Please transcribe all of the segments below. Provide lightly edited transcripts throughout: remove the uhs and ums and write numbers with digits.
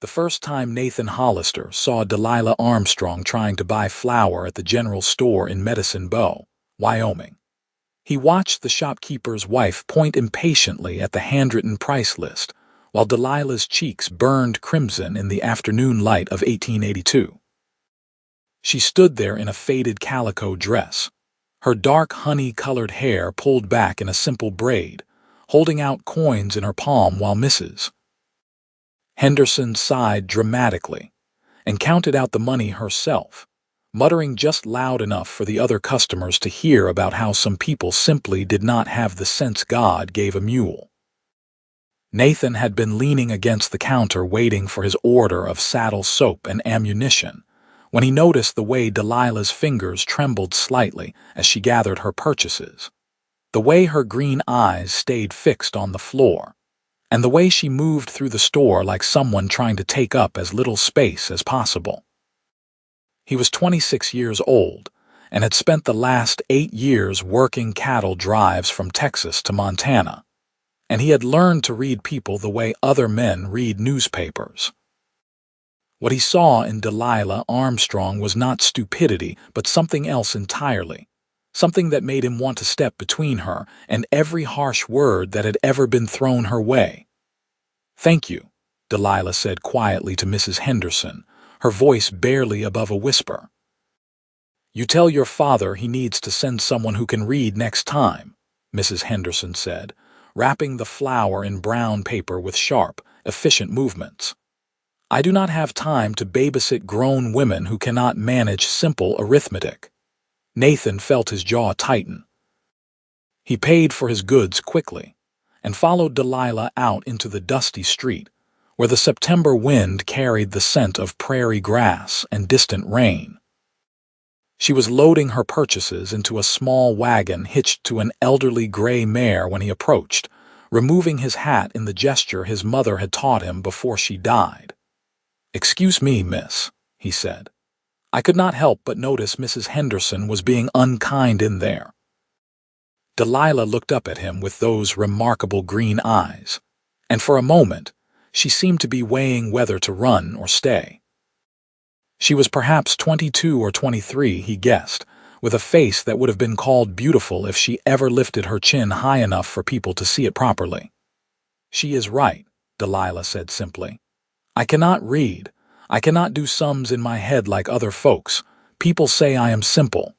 The first time Nathan Hollister saw Delilah Armstrong trying to buy flour at the general store in Medicine Bow, Wyoming. He watched the shopkeeper's wife point impatiently at the handwritten price list, while Delilah's cheeks burned crimson in the afternoon light of 1882. She stood there in a faded calico dress, her dark honey-colored hair pulled back in a simple braid, holding out coins in her palm while Mrs. Henderson sighed dramatically and counted out the money herself, muttering just loud enough for the other customers to hear about how some people simply did not have the sense God gave a mule. Nathan had been leaning against the counter waiting for his order of saddle soap and ammunition when he noticed the way Delilah's fingers trembled slightly as she gathered her purchases, the way her green eyes stayed fixed on the floor, and the way she moved through the store like someone trying to take up as little space as possible. He was 26 years old and had spent the last 8 years working cattle drives from Texas to Montana, and he had learned to read people the way other men read newspapers. What he saw in Delilah Armstrong was not stupidity, but something else entirely, something that made him want to step between her and every harsh word that had ever been thrown her way. "Thank you," Delilah said quietly to Mrs. Henderson, her voice barely above a whisper. "You tell your father he needs to send someone who can read next time," Mrs. Henderson said, wrapping the flour in brown paper with sharp, efficient movements. "I do not have time to babysit grown women who cannot manage simple arithmetic." Nathan felt his jaw tighten. He paid for his goods quickly and followed Delilah out into the dusty street, where the September wind carried the scent of prairie grass and distant rain. She was loading her purchases into a small wagon hitched to an elderly gray mare when he approached, removing his hat in the gesture his mother had taught him before she died. "Excuse me, miss," he said. "I could not help but notice Mrs. Henderson was being unkind in there." Delilah looked up at him with those remarkable green eyes, and for a moment she seemed to be weighing whether to run or stay. She was perhaps 22 or 23, he guessed, with a face that would have been called beautiful if she ever lifted her chin high enough for people to see it properly. "She is right," Delilah said simply. "I cannot read. I cannot do sums in my head like other folks. People say I am simple."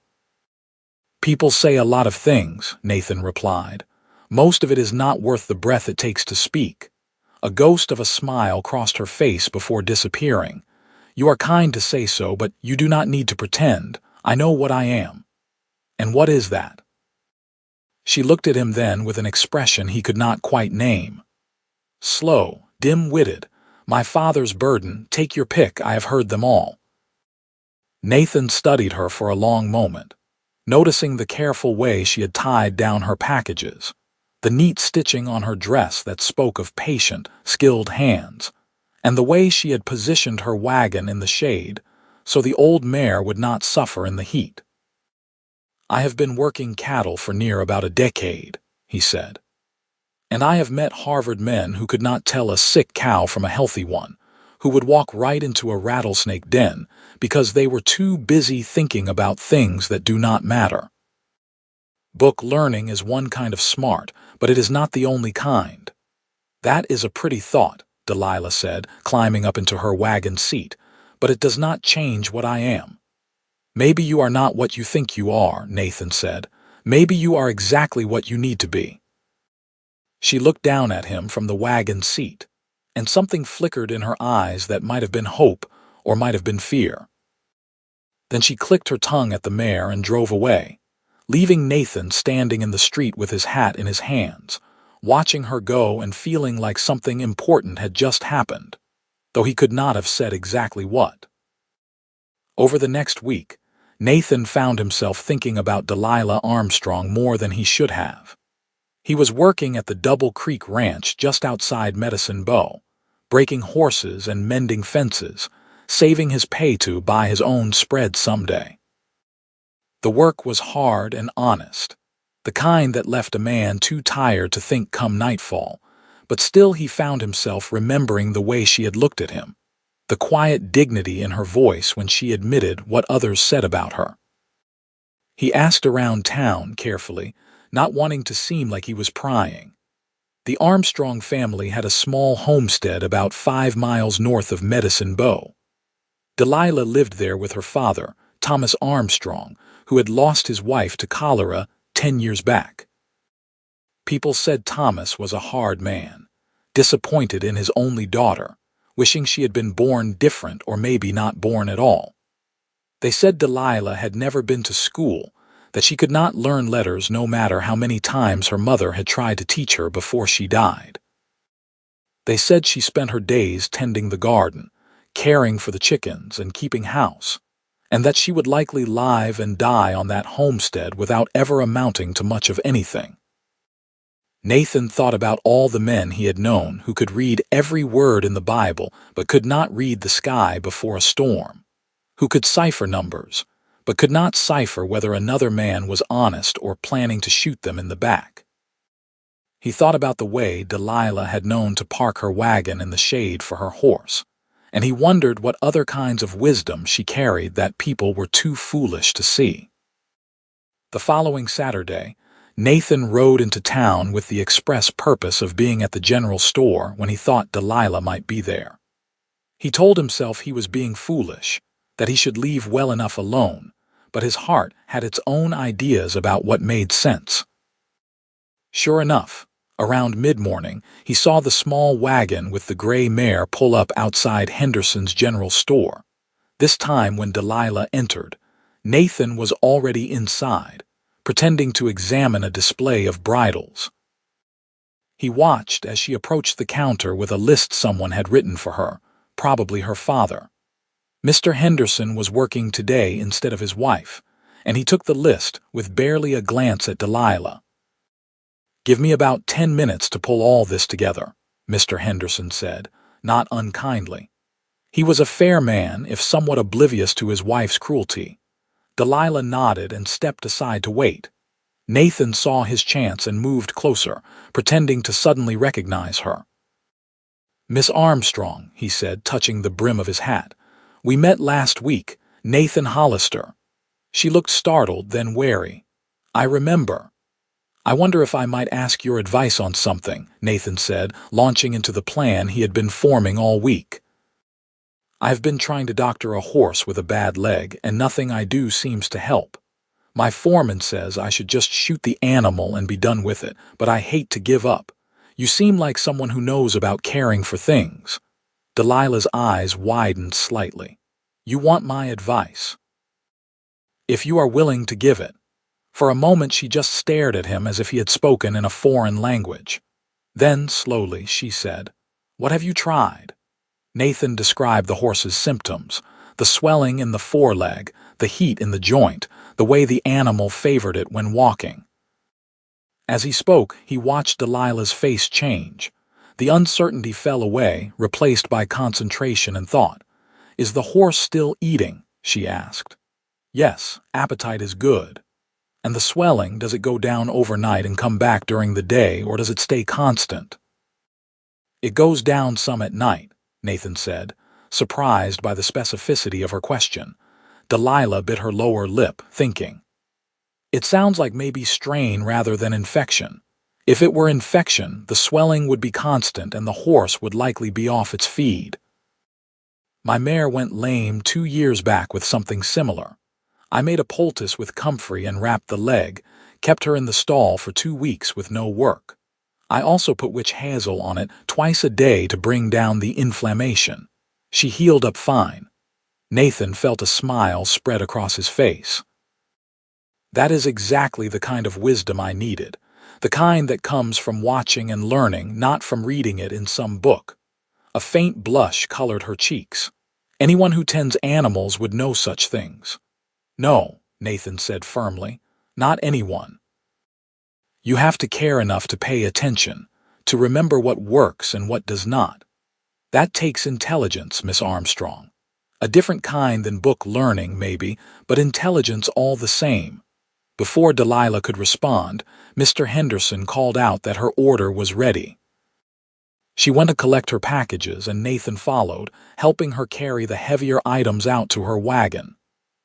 "People say a lot of things," Nathan replied. "Most of it is not worth the breath it takes to speak." A ghost of a smile crossed her face before disappearing. "You are kind to say so, but you do not need to pretend. I know what I am." "And what is that?" She looked at him then with an expression he could not quite name. "Slow, dim-witted, my father's burden, take your pick, I have heard them all." Nathan studied her for a long moment, noticing the careful way she had tied down her packages, the neat stitching on her dress that spoke of patient, skilled hands, and the way she had positioned her wagon in the shade so the old mare would not suffer in the heat. "I have been working cattle for near about a decade," he said, "and I have met Harvard men who could not tell a sick cow from a healthy one, who would walk right into a rattlesnake den because they were too busy thinking about things that do not matter. Book learning is one kind of smart, but it is not the only kind." "That is a pretty thought," Delilah said, climbing up into her wagon seat, "but it does not change what I am." "Maybe you are not what you think you are," Nathan said. "Maybe you are exactly what you need to be." She looked down at him from the wagon seat, and something flickered in her eyes that might have been hope or might have been fear. Then she clicked her tongue at the mare and drove away, leaving Nathan standing in the street with his hat in his hands, watching her go and feeling like something important had just happened, though he could not have said exactly what. Over the next week, Nathan found himself thinking about Delilah Armstrong more than he should have. He was working at the Double Creek Ranch just outside Medicine Bow, breaking horses and mending fences, saving his pay to buy his own spread someday. The work was hard and honest, the kind that left a man too tired to think come nightfall, but still he found himself remembering the way she had looked at him, the quiet dignity in her voice when she admitted what others said about her. He asked around town carefully, not wanting to seem like he was prying. The Armstrong family had a small homestead about 5 miles north of Medicine Bow. Delilah lived there with her father, Thomas Armstrong, who had lost his wife to cholera 10 years back. People said Thomas was a hard man, disappointed in his only daughter, wishing she had been born different or maybe not born at all. They said Delilah had never been to school, that she could not learn letters no matter how many times her mother had tried to teach her before she died. They said she spent her days tending the garden, caring for the chickens and keeping house, and that she would likely live and die on that homestead without ever amounting to much of anything. Nathan thought about all the men he had known who could read every word in the Bible but could not read the sky before a storm, who could cipher numbers but could not cipher whether another man was honest or planning to shoot them in the back. He thought about the way Delilah had known to park her wagon in the shade for her horse, and he wondered what other kinds of wisdom she carried that people were too foolish to see. The following Saturday, Nathan rode into town with the express purpose of being at the general store when he thought Delilah might be there. He told himself he was being foolish, that he should leave well enough alone, but his heart had its own ideas about what made sense. Sure enough, around mid-morning, he saw the small wagon with the gray mare pull up outside Henderson's general store. This time when Delilah entered, Nathan was already inside, pretending to examine a display of bridles. He watched as she approached the counter with a list someone had written for her, probably her father. Mr. Henderson was working today instead of his wife, and he took the list with barely a glance at Delilah. "Give me about 10 minutes to pull all this together," Mr. Henderson said, not unkindly. He was a fair man, if somewhat oblivious to his wife's cruelty. Delilah nodded and stepped aside to wait. Nathan saw his chance and moved closer, pretending to suddenly recognize her. "Miss Armstrong," he said, touching the brim of his hat. "We met last week, Nathan Hollister." She looked startled, then wary. "I remember." "I wonder if I might ask your advice on something," Nathan said, launching into the plan he had been forming all week. "I've been trying to doctor a horse with a bad leg, and nothing I do seems to help. My foreman says I should just shoot the animal and be done with it, but I hate to give up. You seem like someone who knows about caring for things." Delilah's eyes widened slightly. "You want my advice?" "If you are willing to give it." For a moment she just stared at him as if he had spoken in a foreign language. Then, slowly, she said, "What have you tried?" Nathan described the horse's symptoms: the swelling in the foreleg, the heat in the joint, the way the animal favored it when walking. As he spoke, he watched Delilah's face change. The uncertainty fell away, replaced by concentration and thought. "Is the horse still eating?" she asked. "Yes, appetite is good." "And the swelling, does it go down overnight and come back during the day, or does it stay constant?" "It goes down some at night," Nathan said, surprised by the specificity of her question. Delilah bit her lower lip, thinking. "It sounds like maybe strain rather than infection. If it were infection, the swelling would be constant and the horse would likely be off its feed. My mare went lame 2 years back with something similar. I made a poultice with comfrey and wrapped the leg, kept her in the stall for 2 weeks with no work. I also put witch hazel on it twice a day to bring down the inflammation. She healed up fine." Nathan felt a smile spread across his face. "That is exactly the kind of wisdom I needed, the kind that comes from watching and learning, not from reading it in some book." A faint blush colored her cheeks. Anyone who tends animals would know such things. "No," Nathan said firmly, "not anyone. You have to care enough to pay attention, to remember what works and what does not. That takes intelligence, Miss Armstrong. A different kind than book learning, maybe, but intelligence all the same." Before Delilah could respond, Mr. Henderson called out that her order was ready. She went to collect her packages, and Nathan followed, helping her carry the heavier items out to her wagon.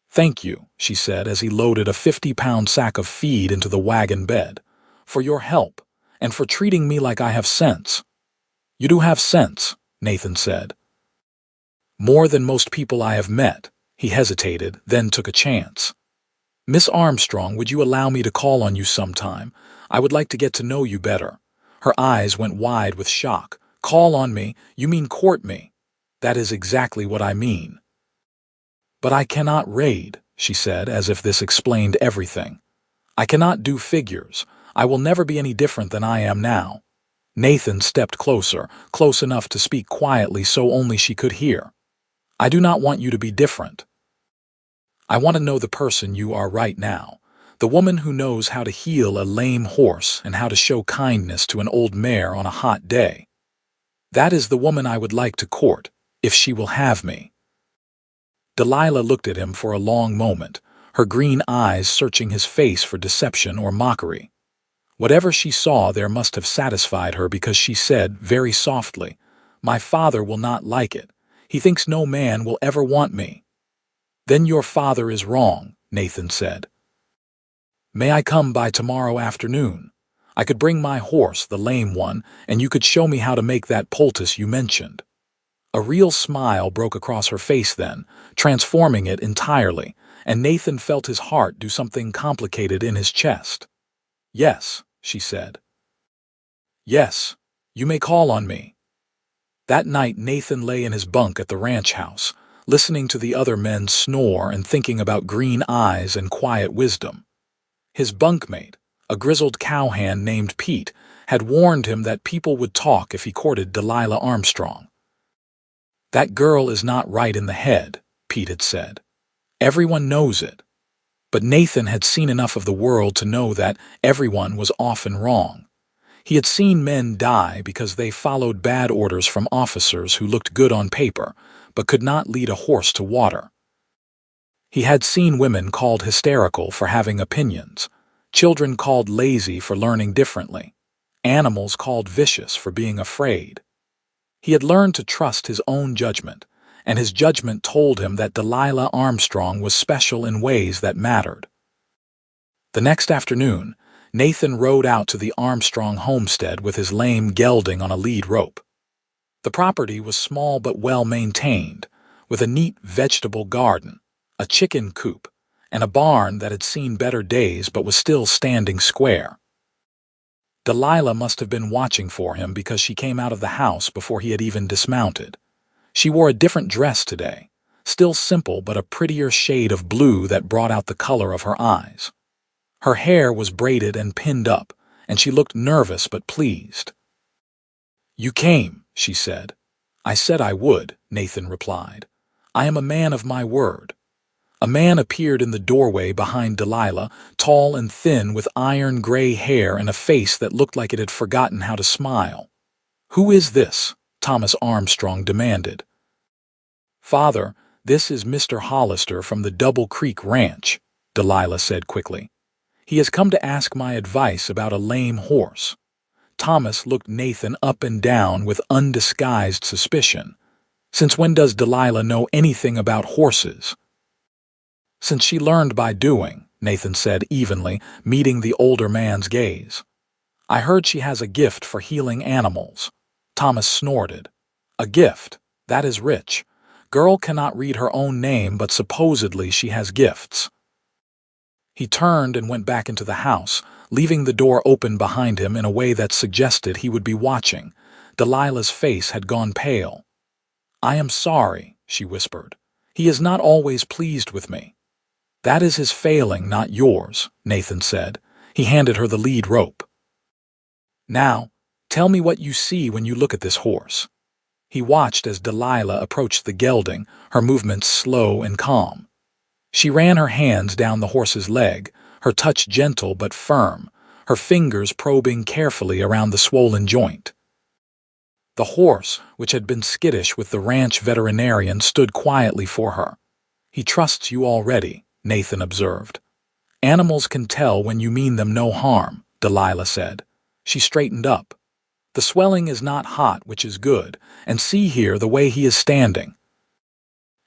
"Thank you," she said as he loaded a 50-pound sack of feed into the wagon bed, "for your help, and for treating me like I have sense." "You do have sense," Nathan said. "More than most people I have met." He hesitated, then took a chance. "Miss Armstrong, would you allow me to call on you sometime? I would like to get to know you better." Her eyes went wide with shock. "Call on me? You mean court me?" "That is exactly what I mean." "But I cannot raid," she said, as if this explained everything. "I cannot do figures. I will never be any different than I am now." Nathan stepped closer, close enough to speak quietly so only she could hear. "I do not want you to be different. I want to know the person you are right now, the woman who knows how to heel a lame horse and how to show kindness to an old mare on a hot day. That is the woman I would like to court, if she will have me." Delilah looked at him for a long moment, her green eyes searching his face for deception or mockery. Whatever she saw there must have satisfied her, because she said, very softly, "My father will not like it. He thinks no man will ever want me." "Then your father is wrong," Nathan said. "May I come by tomorrow afternoon? I could bring my horse, the lame one, and you could show me how to make that poultice you mentioned." A real smile broke across her face then, transforming it entirely, and Nathan felt his heart do something complicated in his chest. "Yes," she said. "Yes, you may call on me." That night Nathan lay in his bunk at the ranch house, listening to the other men snore and thinking about green eyes and quiet wisdom. His bunkmate, a grizzled cowhand named Pete, had warned him that people would talk if he courted Delilah Armstrong. "That girl is not right in the head," Pete had said. "Everyone knows it." But Nathan had seen enough of the world to know that everyone was often wrong. He had seen men die because they followed bad orders from officers who looked good on paper, but could not lead a horse to water. He had seen women called hysterical for having opinions, children called lazy for learning differently, animals called vicious for being afraid. He had learned to trust his own judgment, and his judgment told him that Delilah Armstrong was special in ways that mattered. The next afternoon, Nathan rode out to the Armstrong homestead with his lame gelding on a lead rope. The property was small but well maintained, with a neat vegetable garden, a chicken coop, and a barn that had seen better days but was still standing square. Delilah must have been watching for him, because she came out of the house before he had even dismounted. She wore a different dress today, still simple but a prettier shade of blue that brought out the color of her eyes. Her hair was braided and pinned up, and she looked nervous but pleased. "You came," she said. "I said I would," Nathan replied. "I am a man of my word." A man appeared in the doorway behind Delilah, tall and thin with iron gray hair and a face that looked like it had forgotten how to smile. "Who is this?" Thomas Armstrong demanded. "Father, this is Mr. Hollister from the Double Creek Ranch," Delilah said quickly. "He has come to ask my advice about a lame horse." Thomas looked Nathan up and down with undisguised suspicion. "Since when does Delilah know anything about horses?" "Since she learned by doing," Nathan said evenly, meeting the older man's gaze. "I heard she has a gift for healing animals." Thomas snorted. "A gift? That is rich. Girl cannot read her own name, but supposedly she has gifts." He turned and went back into the house, leaving the door open behind him in a way that suggested he would be watching. Delilah's face had gone pale. "I am sorry," she whispered. "He is not always pleased with me." "That is his failing, not yours," Nathan said. He handed her the lead rope. "Now, tell me what you see when you look at this horse." He watched as Delilah approached the gelding, her movements slow and calm. She ran her hands down the horse's leg, her touch gentle but firm, her fingers probing carefully around the swollen joint. The horse, which had been skittish with the ranch veterinarian, stood quietly for her. "He trusts you already," Nathan observed. "Animals can tell when you mean them no harm," Delilah said. She straightened up. The swelling is not hot, which is good, and see here the way he is standing.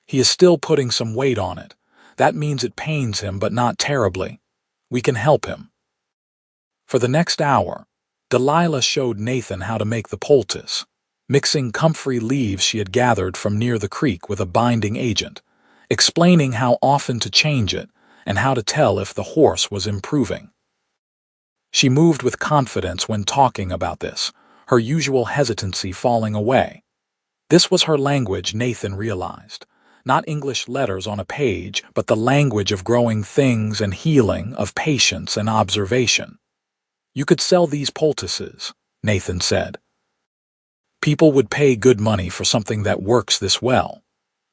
He is still putting some weight on it. That means it pains him, but not terribly. We can help him. For the next hour, Delilah showed Nathan how to make the poultice, mixing comfrey leaves she had gathered from near the creek with a binding agent, explaining how often to change it and how to tell if the horse was improving. She moved with confidence when talking about this, her usual hesitancy falling away. This was her language, Nathan realized. Not English letters on a page, but the language of growing things and healing, of patience and observation. You could sell these poultices, Nathan said. People would pay good money for something that works this well.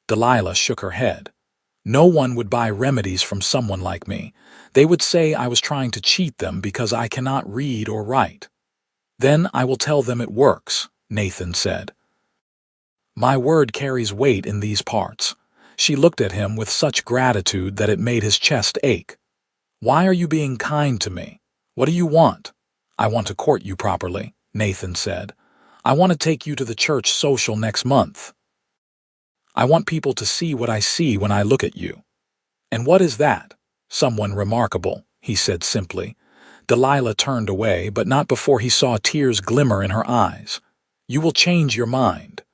Delilah shook her head. No one would buy remedies from someone like me. They would say I was trying to cheat them because I cannot read or write. Then I will tell them it works, Nathan said. My word carries weight in these parts. She looked at him with such gratitude that it made his chest ache. Why are you being kind to me? What do you want? I want to court you properly, Nathan said. I want to take you to the church social next month. I want people to see what I see when I look at you. And what is that? Someone remarkable, he said simply. Delilah turned away, but not before he saw tears glimmer in her eyes. You will change your mind.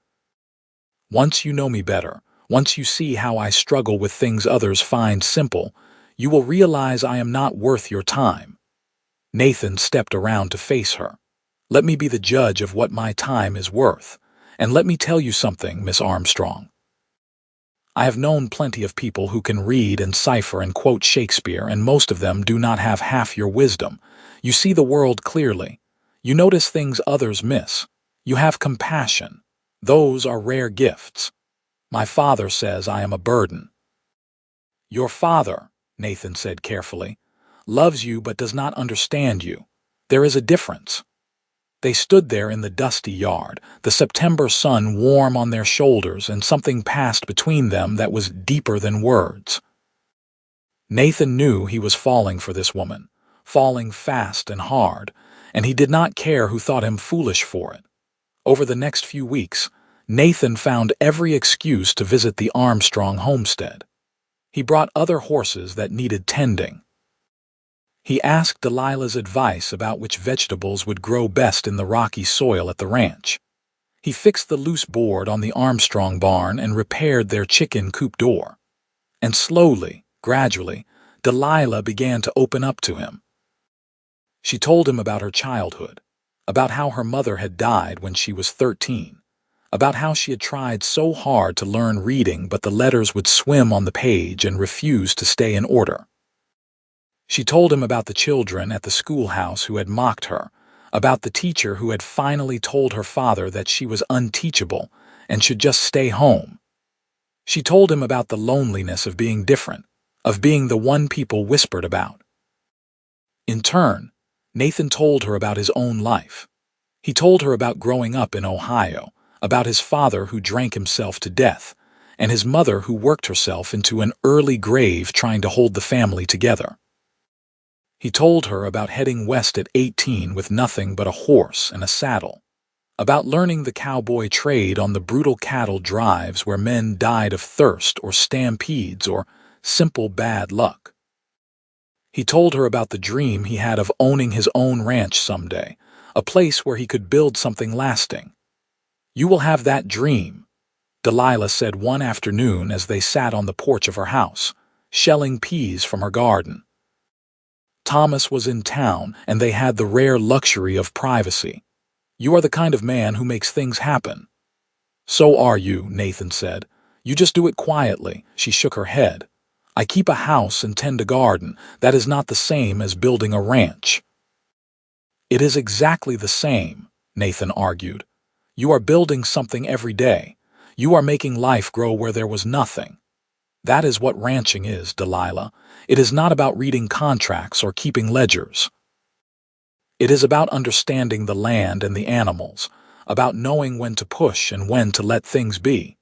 Once you know me better, once you see how I struggle with things others find simple, you will realize I am not worth your time. Nathan stepped around to face her. Let me be the judge of what my time is worth. And let me tell you something, Miss Armstrong. I have known plenty of people who can read and cipher and quote Shakespeare, and most of them do not have half your wisdom. You see the world clearly. You notice things others miss. You have compassion. Those are rare gifts. My father says I am a burden. Your father, Nathan said carefully, loves you but does not understand you. There is a difference. They stood there in the dusty yard, the September sun warm on their shoulders, and something passed between them that was deeper than words. Nathan knew he was falling for this woman, falling fast and hard, and he did not care who thought him foolish for it. Over the next few weeks, Nathan found every excuse to visit the Armstrong homestead. He brought other horses that needed tending. He asked Delilah's advice about which vegetables would grow best in the rocky soil at the ranch. He fixed the loose board on the Armstrong barn and repaired their chicken coop door. And slowly, gradually, Delilah began to open up to him. She told him about her childhood, about how her mother had died when she was 13, about how she had tried so hard to learn reading but the letters would swim on the page and refuse to stay in order. She told him about the children at the schoolhouse who had mocked her, about the teacher who had finally told her father that she was unteachable and should just stay home. She told him about the loneliness of being different, of being the one people whispered about. In turn, Nathan told her about his own life. He told her about growing up in Ohio, about his father who drank himself to death, and his mother who worked herself into an early grave trying to hold the family together. He told her about heading west at 18 with nothing but a horse and a saddle, about learning the cowboy trade on the brutal cattle drives where men died of thirst or stampedes or simple bad luck. He told her about the dream he had of owning his own ranch someday, a place where he could build something lasting. You will have that dream, Delilah said one afternoon as they sat on the porch of her house, shelling peas from her garden. Thomas was in town, and they had the rare luxury of privacy. You are the kind of man who makes things happen. So are you, Nathan said. You just do it quietly. She shook her head. I keep a house and tend a garden. That is not the same as building a ranch. It is exactly the same, Nathan argued. You are building something every day. You are making life grow where there was nothing. That is what ranching is, Delilah. It is not about reading contracts or keeping ledgers. It is about understanding the land and the animals, about knowing when to push and when to let things be.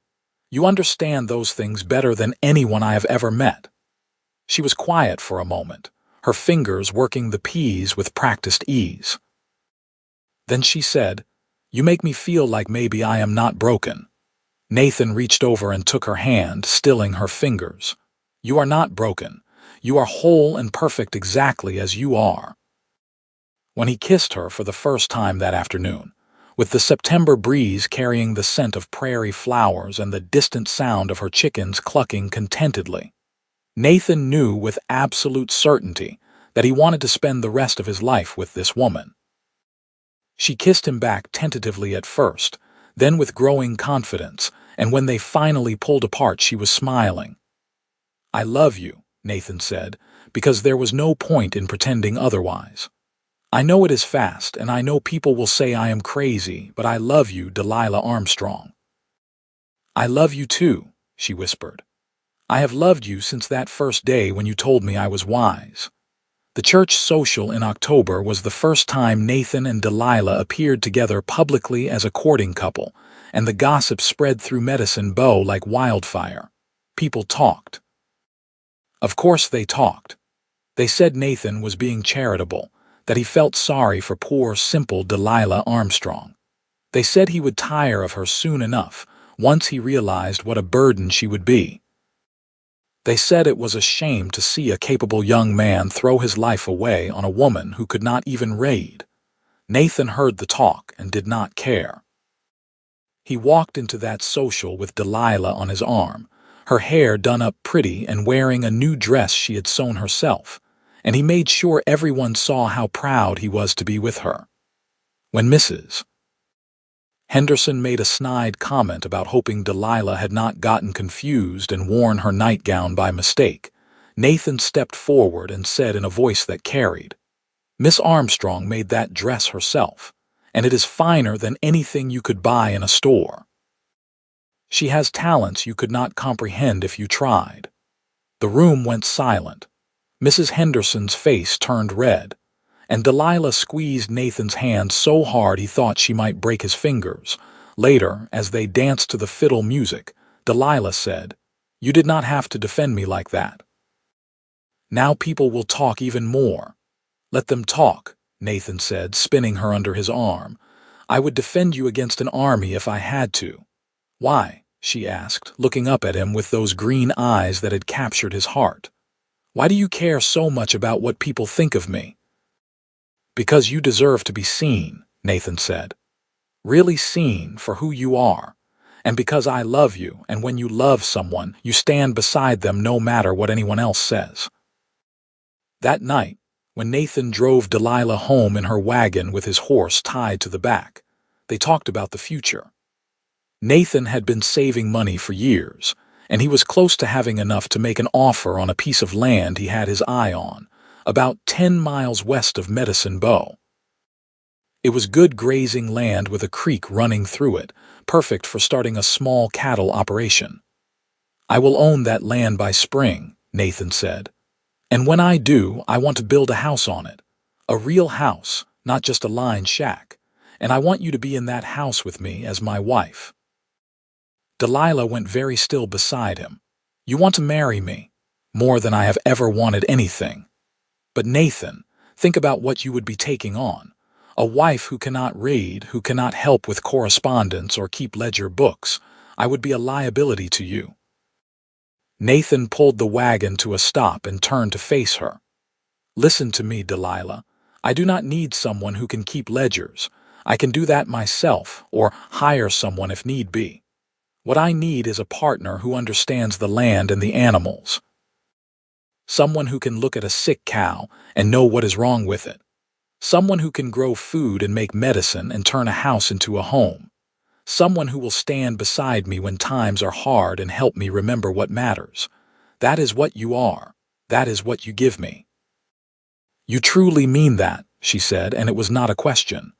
You understand those things better than anyone I have ever met. She was quiet for a moment, her fingers working the peas with practiced ease. Then she said, You make me feel like maybe I am not broken." Nathan reached over and took her hand, stilling her fingers. "You are not broken. You are whole and perfect exactly as you are." When he kissed her for the first time that afternoon, with the September breeze carrying the scent of prairie flowers and the distant sound of her chickens clucking contentedly, Nathan knew with absolute certainty that he wanted to spend the rest of his life with this woman. She kissed him back tentatively at first, then with growing confidence, and when they finally pulled apart she was smiling. "I love you," Nathan said, because there was no point in pretending otherwise. "I know it is fast, and I know people will say I am crazy, but I love you, Delilah Armstrong." "I love you too," she whispered. "I have loved you since that first day when you told me I was wise." The church social in October was the first time Nathan and Delilah appeared together publicly as a courting couple, and the gossip spread through Medicine Bow like wildfire. People talked. Of course they talked. They said Nathan was being charitable, that he felt sorry for poor, simple Delilah Armstrong. They said he would tire of her soon enough, once he realized what a burden she would be. They said it was a shame to see a capable young man throw his life away on a woman who could not even read. Nathan heard the talk and did not care. He walked into that social with Delilah on his arm, her hair done up pretty and wearing a new dress she had sewn herself, and he made sure everyone saw how proud he was to be with her. When Mrs. Henderson made a snide comment about hoping Delilah had not gotten confused and worn her nightgown by mistake, Nathan stepped forward and said in a voice that carried, "Miss Armstrong made that dress herself, and it is finer than anything you could buy in a store. She has talents you could not comprehend if you tried." The room went silent. Mrs. Henderson's face turned red, and Delilah squeezed Nathan's hand so hard he thought she might break his fingers. Later, as they danced to the fiddle music, Delilah said, "You did not have to defend me like that." "Now people will talk even more." "Let them talk," Nathan said, spinning her under his arm. "I would defend you against an army if I had to." "Why?" she asked, looking up at him with those green eyes that had captured his heart. "Why do you care so much about what people think of me?" "Because you deserve to be seen," Nathan said. "Really seen for who you are. And because I love you, and when you love someone, you stand beside them no matter what anyone else says." That night, when Nathan drove Delilah home in her wagon with his horse tied to the back, they talked about the future. Nathan had been saving money for years, and he was close to having enough to make an offer on a piece of land he had his eye on, about 10 miles west of Medicine Bow. It was good grazing land with a creek running through it, perfect for starting a small cattle operation. "I will own that land by spring," Nathan said. "And when I do, I want to build a house on it. A real house, not just a lined shack. And I want you to be in that house with me as my wife." Delilah went very still beside him. "You want to marry me, more than I have ever wanted anything. But Nathan, think about what you would be taking on. A wife who cannot read, who cannot help with correspondence or keep ledger books. I would be a liability to you." Nathan pulled the wagon to a stop and turned to face her. "Listen to me, Delilah. I do not need someone who can keep ledgers. I can do that myself, or hire someone if need be. What I need is a partner who understands the land and the animals. Someone who can look at a sick cow and know what is wrong with it. Someone who can grow food and make medicine and turn a house into a home. Someone who will stand beside me when times are hard and help me remember what matters. That is what you are. That is what you give me." "You truly mean that," she said, and it was not a question.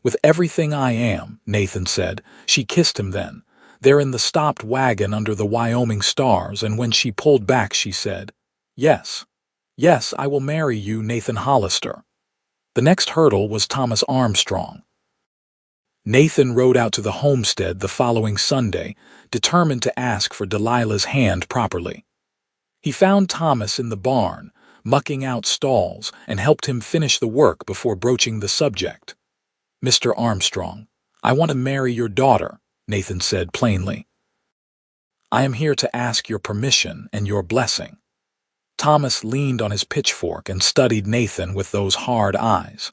"With everything I am," Nathan said. She kissed him then, there in the stopped wagon under the Wyoming stars, and when she pulled back she said, "Yes, yes, I will marry you, Nathan Hollister." The next hurdle was Thomas Armstrong. Nathan rode out to the homestead the following Sunday, determined to ask for Delilah's hand properly. He found Thomas in the barn, mucking out stalls, and helped him finish the work before broaching the subject. "Mr. Armstrong, I want to marry your daughter, Nathan said plainly. I am here to ask your permission and your blessing. Thomas leaned on his pitchfork and studied Nathan with those hard eyes.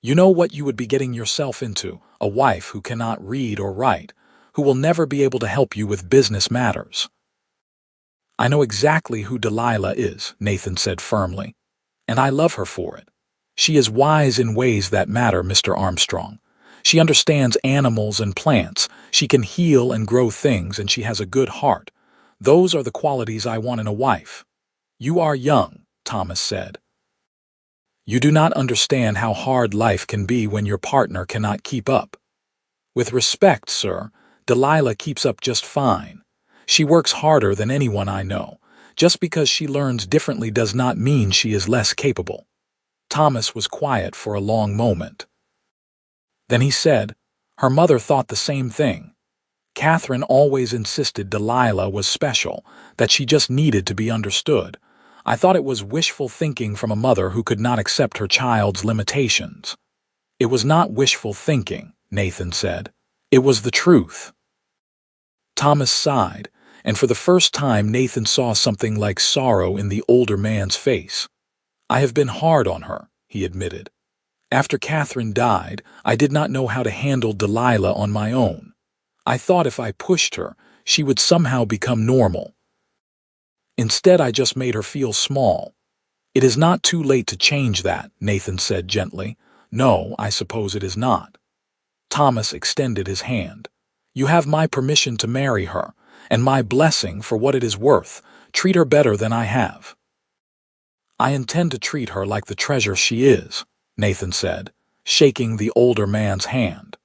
You know what you would be getting yourself into, a wife who cannot read or write, who will never be able to help you with business matters. I know exactly who Delilah is, Nathan said firmly, and I love her for it. She is wise in ways that matter, Mr. Armstrong. She understands animals and plants, she can heal and grow things, and she has a good heart. Those are the qualities I want in a wife. You are young, Thomas said. You do not understand how hard life can be when your partner cannot keep up. With respect, sir, Delilah keeps up just fine. She works harder than anyone I know. Just because she learns differently does not mean she is less capable. Thomas was quiet for a long moment. Then he said, her mother thought the same thing. Catherine always insisted Delilah was special, that she just needed to be understood. I thought it was wishful thinking from a mother who could not accept her child's limitations. It was not wishful thinking, Nathan said. It was the truth. Thomas sighed, and for the first time Nathan saw something like sorrow in the older man's face. I have been hard on her, he admitted. After Catherine died, I did not know how to handle Delilah on my own. I thought if I pushed her, she would somehow become normal. Instead, I just made her feel small. It is not too late to change that, Nathan said gently. No, I suppose it is not. Thomas extended his hand. You have my permission to marry her, and my blessing for what it is worth. Treat her better than I have. I intend to treat her like the treasure she is, Nathan said, shaking the older man's hand.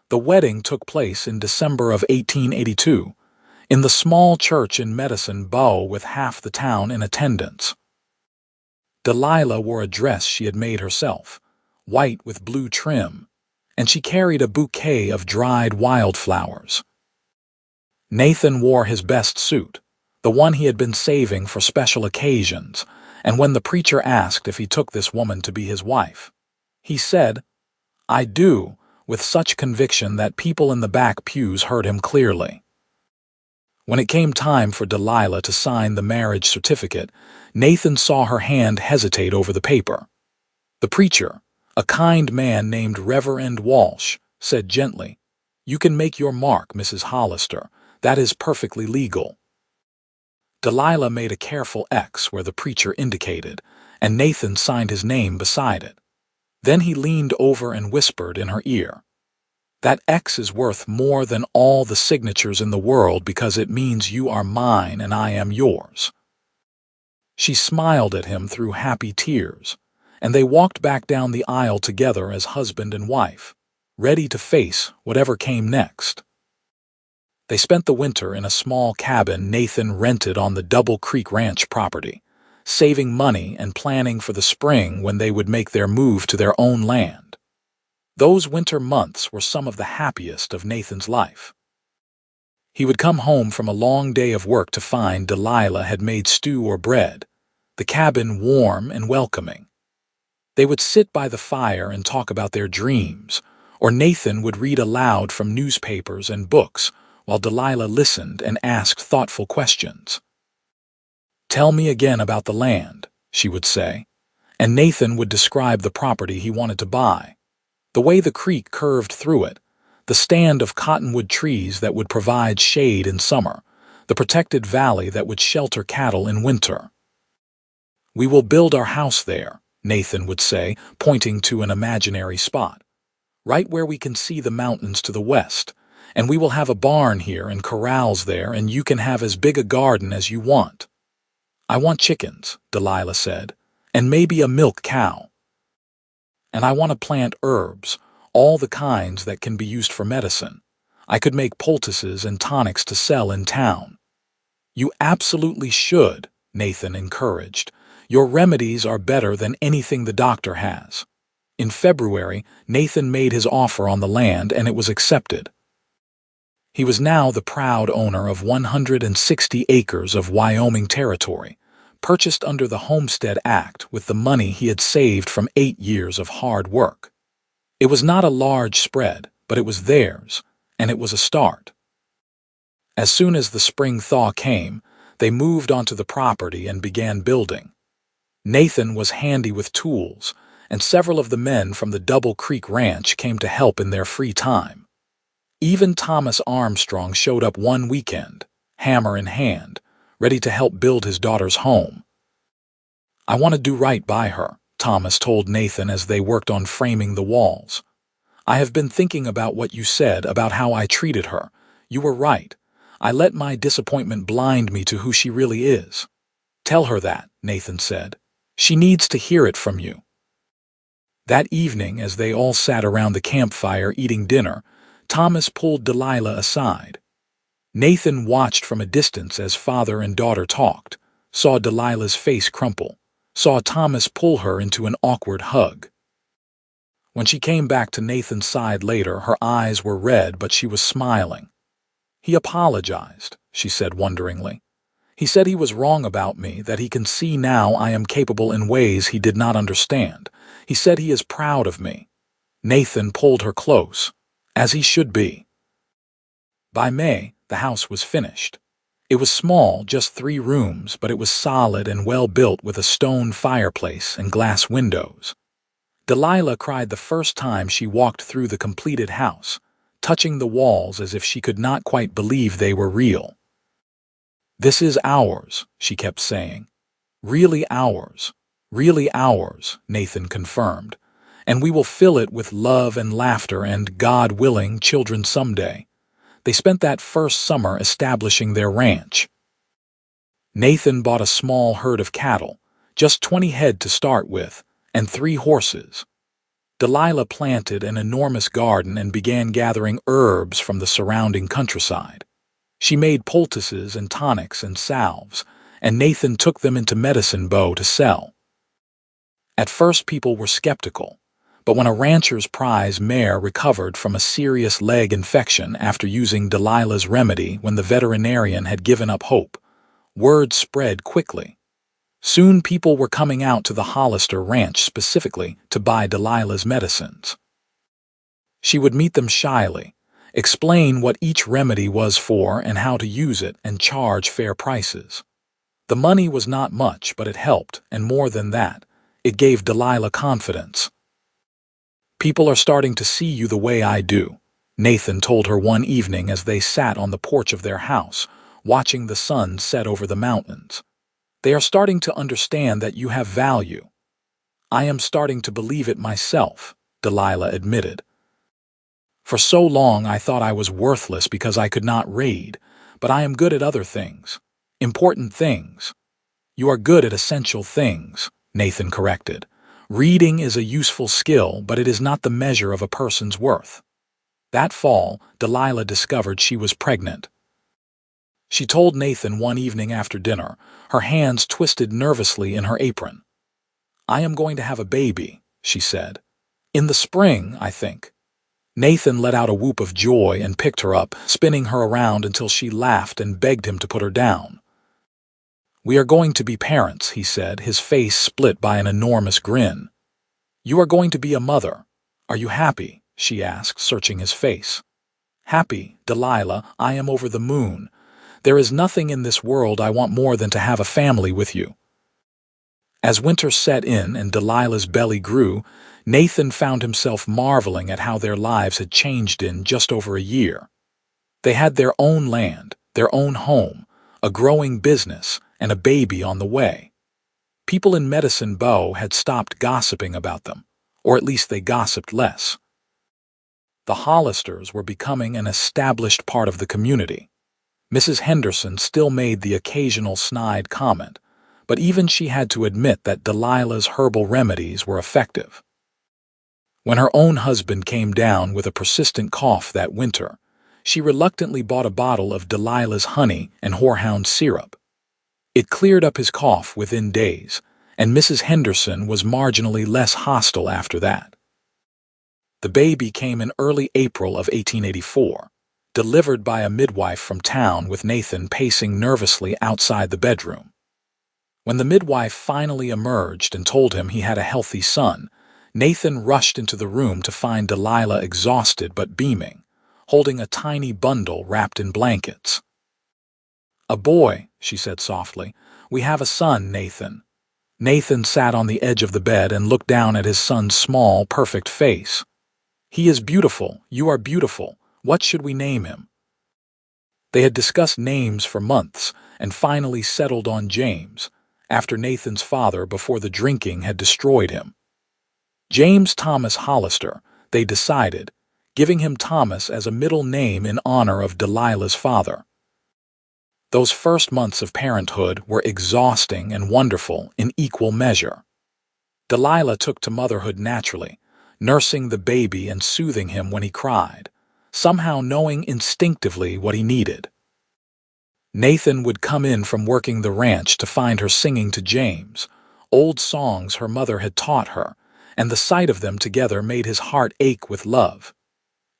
The wedding took place in December of 1882, in the small church in Medicine Bow with half the town in attendance. Delilah wore a dress she had made herself, white with blue trim, and she carried a bouquet of dried wildflowers. Nathan wore his best suit, the one he had been saving for special occasions, and when the preacher asked if he took this woman to be his wife, he said, I do, with such conviction that people in the back pews heard him clearly. When it came time for Delilah to sign the marriage certificate, Nathan saw her hand hesitate over the paper. The preacher, a kind man named Reverend Walsh, said gently, You can make your mark, Mrs. Hollister. That is perfectly legal. Delilah made a careful X where the preacher indicated, and Nathan signed his name beside it. Then he leaned over and whispered in her ear, That X is worth more than all the signatures in the world because it means you are mine and I am yours. She smiled at him through happy tears, and they walked back down the aisle together as husband and wife, ready to face whatever came next. They spent the winter in a small cabin Nathan rented on the Double Creek Ranch property, saving money and planning for the spring when they would make their move to their own land. Those winter months were some of the happiest of Nathan's life. He would come home from a long day of work to find Delilah had made stew or bread, the cabin warm and welcoming. They would sit by the fire and talk about their dreams, or Nathan would read aloud from newspapers and books while Delilah listened and asked thoughtful questions. Tell me again about the land, she would say, and Nathan would describe the property he wanted to buy, the way the creek curved through it, the stand of cottonwood trees that would provide shade in summer, the protected valley that would shelter cattle in winter. We will build our house there, Nathan would say, pointing to an imaginary spot, right where we can see the mountains to the west, and we will have a barn here and corrals there, and you can have as big a garden as you want. I want chickens, Delilah said, and maybe a milk cow. And I want to plant herbs, all the kinds that can be used for medicine. I could make poultices and tonics to sell in town. You absolutely should, Nathan encouraged. Your remedies are better than anything the doctor has. In February, Nathan made his offer on the land and it was accepted. He was now the proud owner of 160 acres of Wyoming territory, purchased under the Homestead Act with the money he had saved from 8 years of hard work. It was not a large spread, but it was theirs, and it was a start. As soon as the spring thaw came, they moved onto the property and began building. Nathan was handy with tools, and several of the men from the Double Creek Ranch came to help in their free time. Even Thomas Armstrong showed up one weekend, hammer in hand, ready to help build his daughter's home. "I want to do right by her," Thomas told Nathan as they worked on framing the walls. "I have been thinking about what you said about how I treated her. You were right. I let my disappointment blind me to who she really is." "Tell her that," Nathan said. "She needs to hear it from you." That evening, as they all sat around the campfire eating dinner, Thomas pulled Delilah aside. Nathan watched from a distance as father and daughter talked, saw Delilah's face crumple, saw Thomas pull her into an awkward hug. When she came back to Nathan's side later, her eyes were red, but she was smiling. "He apologized," she said wonderingly. "He said he was wrong about me, that he can see now I am capable in ways he did not understand. He said he is proud of me." Nathan pulled her close, as he should be. By May, the house was finished. It was small, just 3 rooms, but it was solid and well built with a stone fireplace and glass windows. Delilah cried the first time she walked through the completed house, touching the walls as if she could not quite believe they were real. "This is ours," she kept saying. "Really ours. Really ours," Nathan confirmed. "And we will fill it with love and laughter and, God willing, children someday." They spent that first summer establishing their ranch. Nathan bought a small herd of cattle, just 20 head to start with, and 3 horses. Delilah planted an enormous garden and began gathering herbs from the surrounding countryside. She made poultices and tonics and salves, and Nathan took them into Medicine Bow to sell. At first people were skeptical, but when a rancher's prize mare recovered from a serious leg infection after using Delilah's remedy when the veterinarian had given up hope, word spread quickly. Soon people were coming out to the Hollister ranch specifically to buy Delilah's medicines. She would meet them shyly, explain what each remedy was for and how to use it, and charge fair prices. The money was not much, but it helped, and more than that, it gave Delilah confidence. "People are starting to see you the way I do," Nathan told her one evening as they sat on the porch of their house, watching the sun set over the mountains. "They are starting to understand that you have value." "I am starting to believe it myself," Delilah admitted. "For so long I thought I was worthless because I could not read, but I am good at other things. Important things." "You are good at essential things," Nathan corrected. "Reading is a useful skill, but it is not the measure of a person's worth." That fall, Delilah discovered she was pregnant. She told Nathan one evening after dinner, her hands twisted nervously in her apron. "I am going to have a baby," she said. "In the spring, I think." Nathan let out a whoop of joy and picked her up, spinning her around until she laughed and begged him to put her down. "We are going to be parents," he said, his face split by an enormous grin. "You are going to be a mother. Are you happy?" she asked, searching his face. "Happy, Delilah, I am over the moon. There is nothing in this world I want more than to have a family with you." As winter set in and Delilah's belly grew, Nathan found himself marveling at how their lives had changed in just over a year. They had their own land, their own home, a growing business, and a baby on the way. People in Medicine Bow had stopped gossiping about them, or at least they gossiped less. The Hollisters were becoming an established part of the community. Mrs. Henderson still made the occasional snide comment, but even she had to admit that Delilah's herbal remedies were effective. When her own husband came down with a persistent cough that winter, she reluctantly bought a bottle of Delilah's honey and horehound syrup. It cleared up his cough within days, and Mrs. Henderson was marginally less hostile after that. The baby came in early April of 1884, delivered by a midwife from town with Nathan pacing nervously outside the bedroom. When the midwife finally emerged and told him he had a healthy son, Nathan rushed into the room to find Delilah exhausted but beaming, holding a tiny bundle wrapped in blankets. "A boy," she said softly. "We have a son, Nathan." Nathan sat on the edge of the bed and looked down at his son's small, perfect face. "He is beautiful. You are beautiful. What should we name him?" They had discussed names for months and finally settled on James, after Nathan's father before the drinking had destroyed him. James Thomas Hollister, they decided, giving him Thomas as a middle name in honor of Delilah's father. Those first months of parenthood were exhausting and wonderful in equal measure. Delilah took to motherhood naturally, nursing the baby and soothing him when he cried, somehow knowing instinctively what he needed. Nathan would come in from working the ranch to find her singing to James, old songs her mother had taught her, and the sight of them together made his heart ache with love.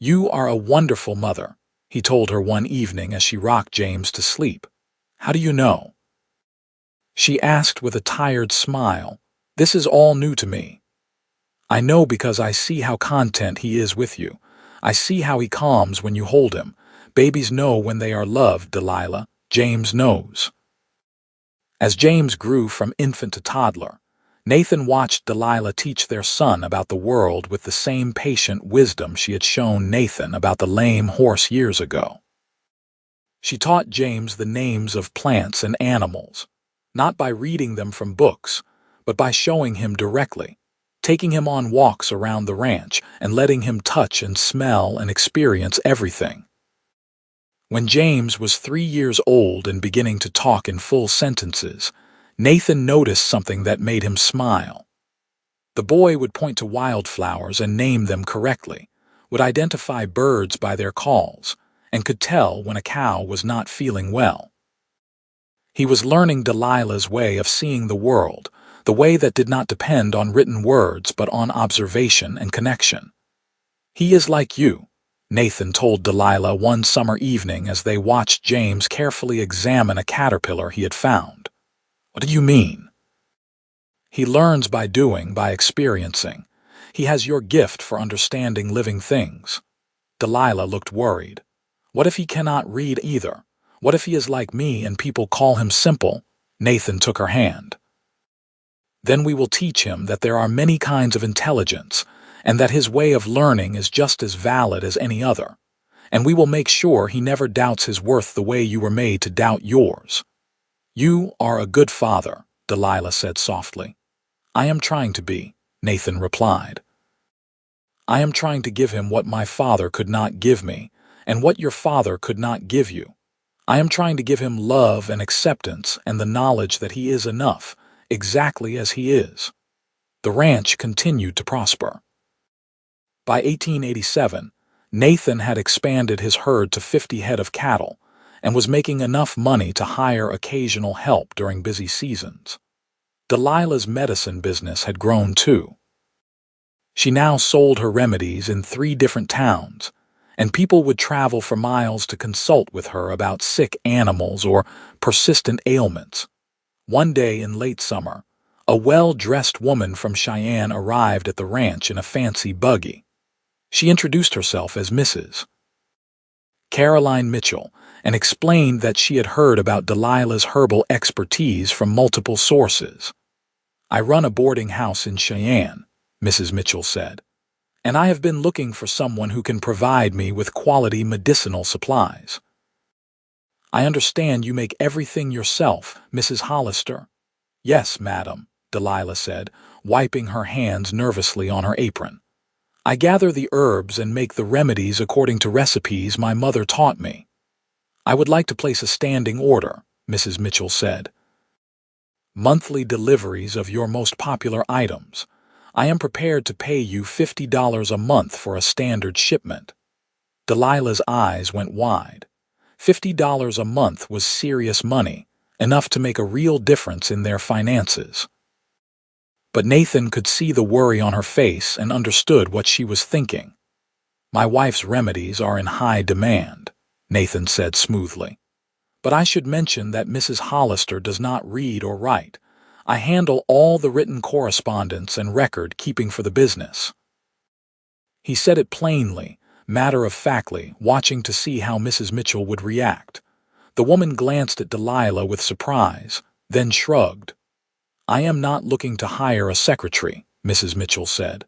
"You are a wonderful mother," he told her one evening as she rocked James to sleep. "How do you know?" She asked with a tired smile. "This is all new to me." "I know because I see how content he is with you. I see how he calms when you hold him. Babies know when they are loved, Delilah. James knows." As James grew from infant to toddler, Nathan watched Delilah teach their son about the world with the same patient wisdom she had shown Nathan about the lame horse years ago. She taught James the names of plants and animals, not by reading them from books, but by showing him directly, taking him on walks around the ranch and letting him touch and smell and experience everything. When James was 3 years old and beginning to talk in full sentences, Nathan noticed something that made him smile. The boy would point to wildflowers and name them correctly, would identify birds by their calls, and could tell when a cow was not feeling well. He was learning Delilah's way of seeing the world, the way that did not depend on written words but on observation and connection. "He is like you," Nathan told Delilah one summer evening as they watched James carefully examine a caterpillar he had found. "What do you mean?" "He learns by doing, by experiencing. He has your gift for understanding living things." Delilah looked worried. "What if he cannot read either? What if he is like me and people call him simple?" Nathan took her hand. "Then we will teach him that there are many kinds of intelligence, and that his way of learning is just as valid as any other. And we will make sure he never doubts his worth the way you were made to doubt yours." "You are a good father," Delilah said softly. "I am trying to be," Nathan replied. "I am trying to give him what my father could not give me, and what your father could not give you. I am trying to give him love and acceptance and the knowledge that he is enough, exactly as he is." The ranch continued to prosper. By 1887, Nathan had expanded his herd to 50 head of cattle and was making enough money to hire occasional help during busy seasons. Delilah's medicine business had grown too. She now sold her remedies in 3 different towns, and people would travel for miles to consult with her about sick animals or persistent ailments. One day in late summer, a well-dressed woman from Cheyenne arrived at the ranch in a fancy buggy. She introduced herself as Mrs. Caroline Mitchell and explained that she had heard about Delilah's herbal expertise from multiple sources. "I run a boarding house in Cheyenne," Mrs. Mitchell said, "and I have been looking for someone who can provide me with quality medicinal supplies." "I understand you make everything yourself, Mrs. Hollister." "Yes, madam," Delilah said, wiping her hands nervously on her apron. "I gather the herbs and make the remedies according to recipes my mother taught me." "I would like to place a standing order," Mrs. Mitchell said. "Monthly deliveries of your most popular items. I am prepared to pay you $50 a month for a standard shipment." Delilah's eyes went wide. $50 a month was serious money, enough to make a real difference in their finances. But Nathan could see the worry on her face and understood what she was thinking. "My wife's remedies are in high demand," Nathan said smoothly. "But I should mention that Mrs. Hollister does not read or write. I handle all the written correspondence and record keeping for the business." He said it plainly, matter-of-factly, watching to see how Mrs. Mitchell would react. The woman glanced at Delilah with surprise, then shrugged. "I am not looking to hire a secretary," Mrs. Mitchell said.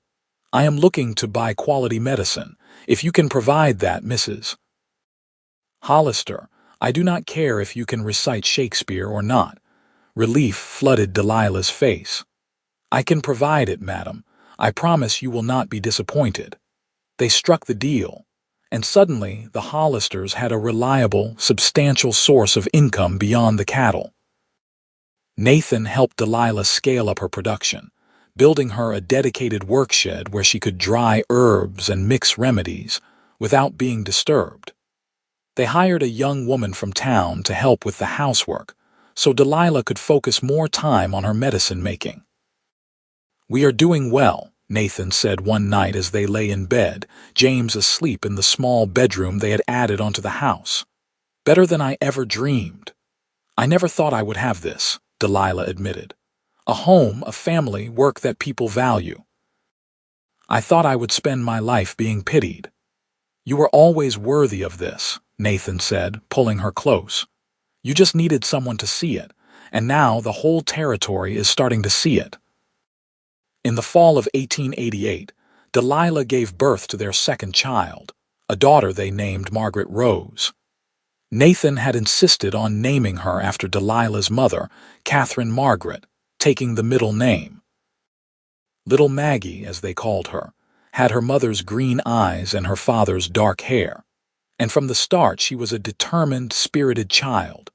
"I am looking to buy quality medicine. If you can provide that, Mrs. Hollister, I do not care if you can recite Shakespeare or not." Relief flooded Delilah's face. "I can provide it, madam. I promise you will not be disappointed." They struck the deal, and suddenly the Hollisters had a reliable, substantial source of income beyond the cattle. Nathan helped Delilah scale up her production, building her a dedicated workshed where she could dry herbs and mix remedies without being disturbed. They hired a young woman from town to help with the housework, so Delilah could focus more time on her medicine making. "We are doing well," Nathan said one night as they lay in bed, James asleep in the small bedroom they had added onto the house. "Better than I ever dreamed." "I never thought I would have this," Delilah admitted. "A home, a family, work that people value. I thought I would spend my life being pitied." "You were always worthy of this," Nathan said, pulling her close. "You just needed someone to see it, and now the whole territory is starting to see it." In the fall of 1888, Delilah gave birth to their second child, a daughter they named Margaret Rose. Nathan had insisted on naming her after Delilah's mother, Catherine Margaret, taking the middle name. Little Maggie, as they called her, had her mother's green eyes and her father's dark hair, and from the start she was a determined, spirited child.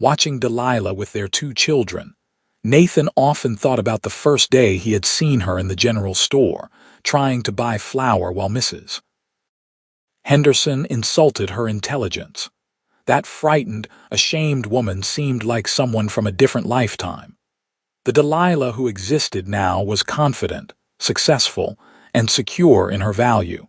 Watching Delilah with their two children, Nathan often thought about the first day he had seen her in the general store, trying to buy flour while Mrs. Henderson insulted her intelligence. That frightened, ashamed woman seemed like someone from a different lifetime. The Delilah who existed now was confident, successful, and secure in her value.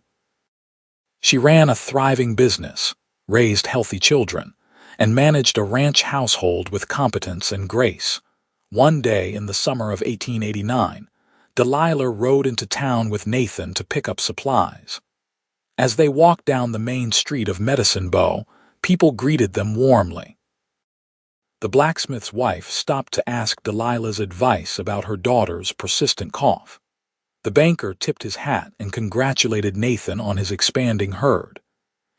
She ran a thriving business, raised healthy children, and managed a ranch household with competence and grace. One day in the summer of 1889, Delilah rode into town with Nathan to pick up supplies. As they walked down the main street of Medicine Bow, people greeted them warmly. The blacksmith's wife stopped to ask Delilah's advice about her daughter's persistent cough. The banker tipped his hat and congratulated Nathan on his expanding herd.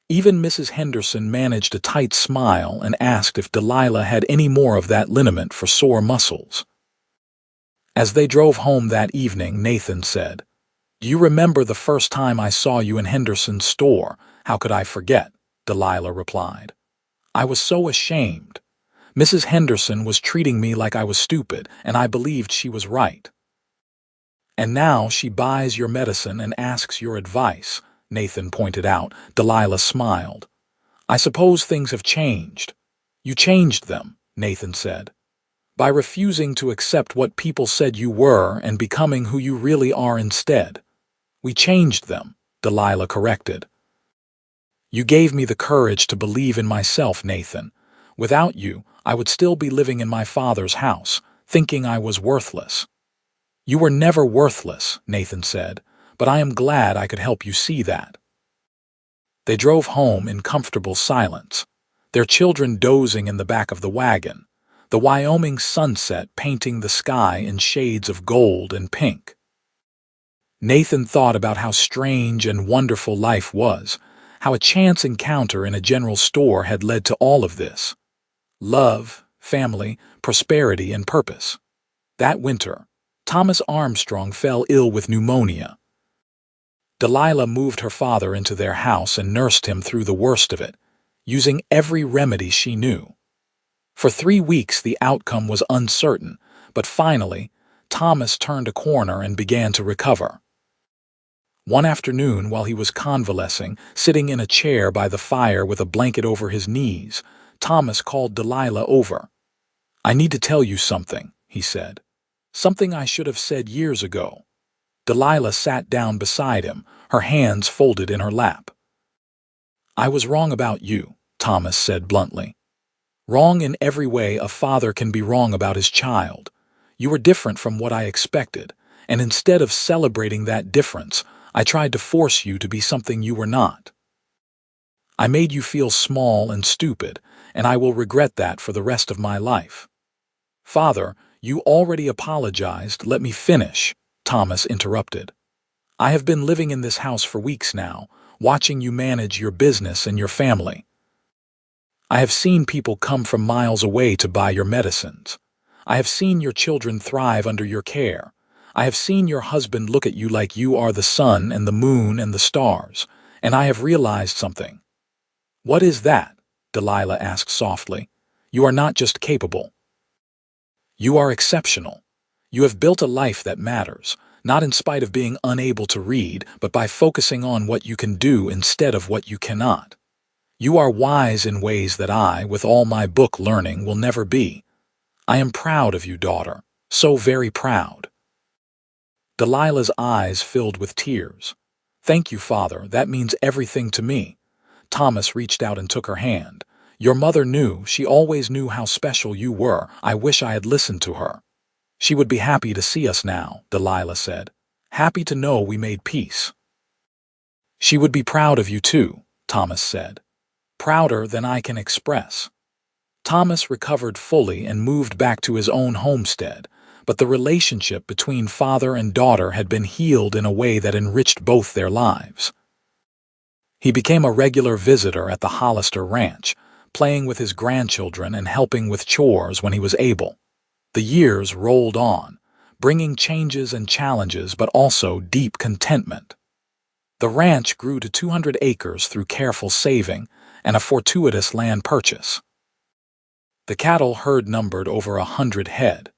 Even Mrs. Henderson managed a tight smile and asked if Delilah had any more of that liniment for sore muscles. As they drove home that evening, Nathan said, "Do you remember the first time I saw you in Henderson's store? How could I forget?" Delilah replied. "I was so ashamed. Mrs. Henderson was treating me like I was stupid, and I believed she was right." "And now she buys your medicine and asks your advice," Nathan pointed out. Delilah smiled. "I suppose things have changed." "You changed them," Nathan said, "by refusing to accept what people said you were and becoming who you really are instead." "We changed them," Delilah corrected. "You gave me the courage to believe in myself, Nathan. Without you, I would still be living in my father's house, thinking I was worthless." "You were never worthless," Nathan said, "but I am glad I could help you see that." They drove home in comfortable silence, their children dozing in the back of the wagon, the Wyoming sunset painting the sky in shades of gold and pink. Nathan thought about how strange and wonderful life was, how a chance encounter in a general store had led to all of this. Love, family, prosperity, and purpose. That winter, Thomas Armstrong fell ill with pneumonia. Delilah moved her father into their house and nursed him through the worst of it, using every remedy she knew. For 3 weeks the outcome was uncertain, but finally, Thomas turned a corner and began to recover. One afternoon, while he was convalescing, sitting in a chair by the fire with a blanket over his knees, Thomas called Delilah over. "I need to tell you something," he said. "Something I should have said years ago." Delilah sat down beside him, her hands folded in her lap. "I was wrong about you," Thomas said bluntly. "Wrong in every way a father can be wrong about his child. You were different from what I expected, and instead of celebrating that difference, I tried to force you to be something you were not. I made you feel small and stupid, and I will regret that for the rest of my life. Father, you already apologized. Let me finish, Thomas interrupted. I have been living in this house for weeks now, watching you manage your business and your family. I have seen people come from miles away to buy your medicines. I have seen your children thrive under your care. I have seen your husband look at you like you are the sun and the moon and the stars, and I have realized something. What is that? Delilah asked softly. You are not just capable. You are exceptional. You have built a life that matters, not in spite of being unable to read, but by focusing on what you can do instead of what you cannot. You are wise in ways that I, with all my book learning, will never be. I am proud of you, daughter, so very proud. Delilah's eyes filled with tears. Thank you, Father, that means everything to me. Thomas reached out and took her hand. Your mother knew, she always knew how special you were. I wish I had listened to her. She would be happy to see us now, Delilah said. Happy to know we made peace. She would be proud of you too, Thomas said. Prouder than I can express. Thomas recovered fully and moved back to his own homestead, but the relationship between father and daughter had been healed in a way that enriched both their lives. He became a regular visitor at the Hollister Ranch, playing with his grandchildren and helping with chores when he was able. The years rolled on, bringing changes and challenges but also deep contentment. The ranch grew to 200 acres through careful saving and a fortuitous land purchase. The cattle herd numbered over 100 head.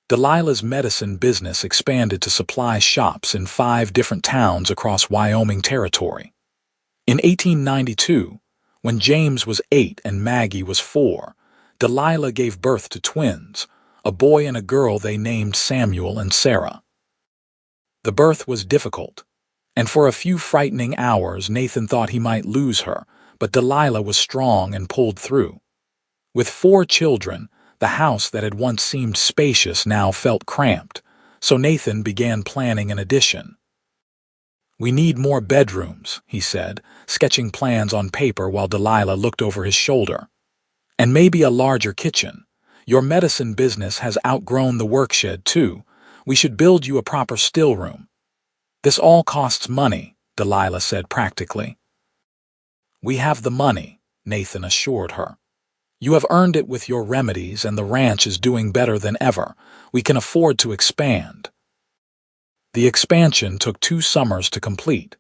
Delilah's medicine business expanded to supply shops in 5 different towns across Wyoming territory. In 1892, when James was 8 and Maggie was 4, Delilah gave birth to twins, a boy and a girl they named Samuel and Sarah. The birth was difficult, and for a few frightening hours Nathan thought he might lose her, but Delilah was strong and pulled through. With 4 children, the house that had once seemed spacious now felt cramped, so Nathan began planning an addition. We need more bedrooms, he said, sketching plans on paper while Delilah looked over his shoulder. And maybe a larger kitchen. Your medicine business has outgrown the workshed, too. We should build you a proper still room. This all costs money, Delilah said practically. We have the money, Nathan assured her. You have earned it with your remedies, and the ranch is doing better than ever. We can afford to expand. The expansion took 2 summers to complete,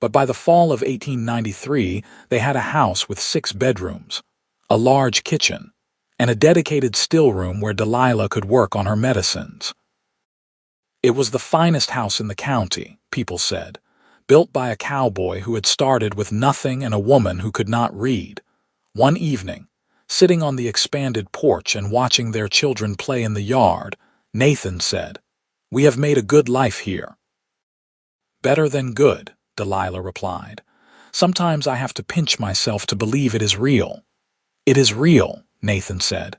but by the fall of 1893 they had a house with 6 bedrooms, a large kitchen, and a dedicated still room where Delilah could work on her medicines. It was the finest house in the county, people said, built by a cowboy who had started with nothing and a woman who could not read. One evening, sitting on the expanded porch and watching their children play in the yard, Nathan said, We have made a good life here. Better than good, Delilah replied. Sometimes I have to pinch myself to believe it is real. It is real, Nathan said.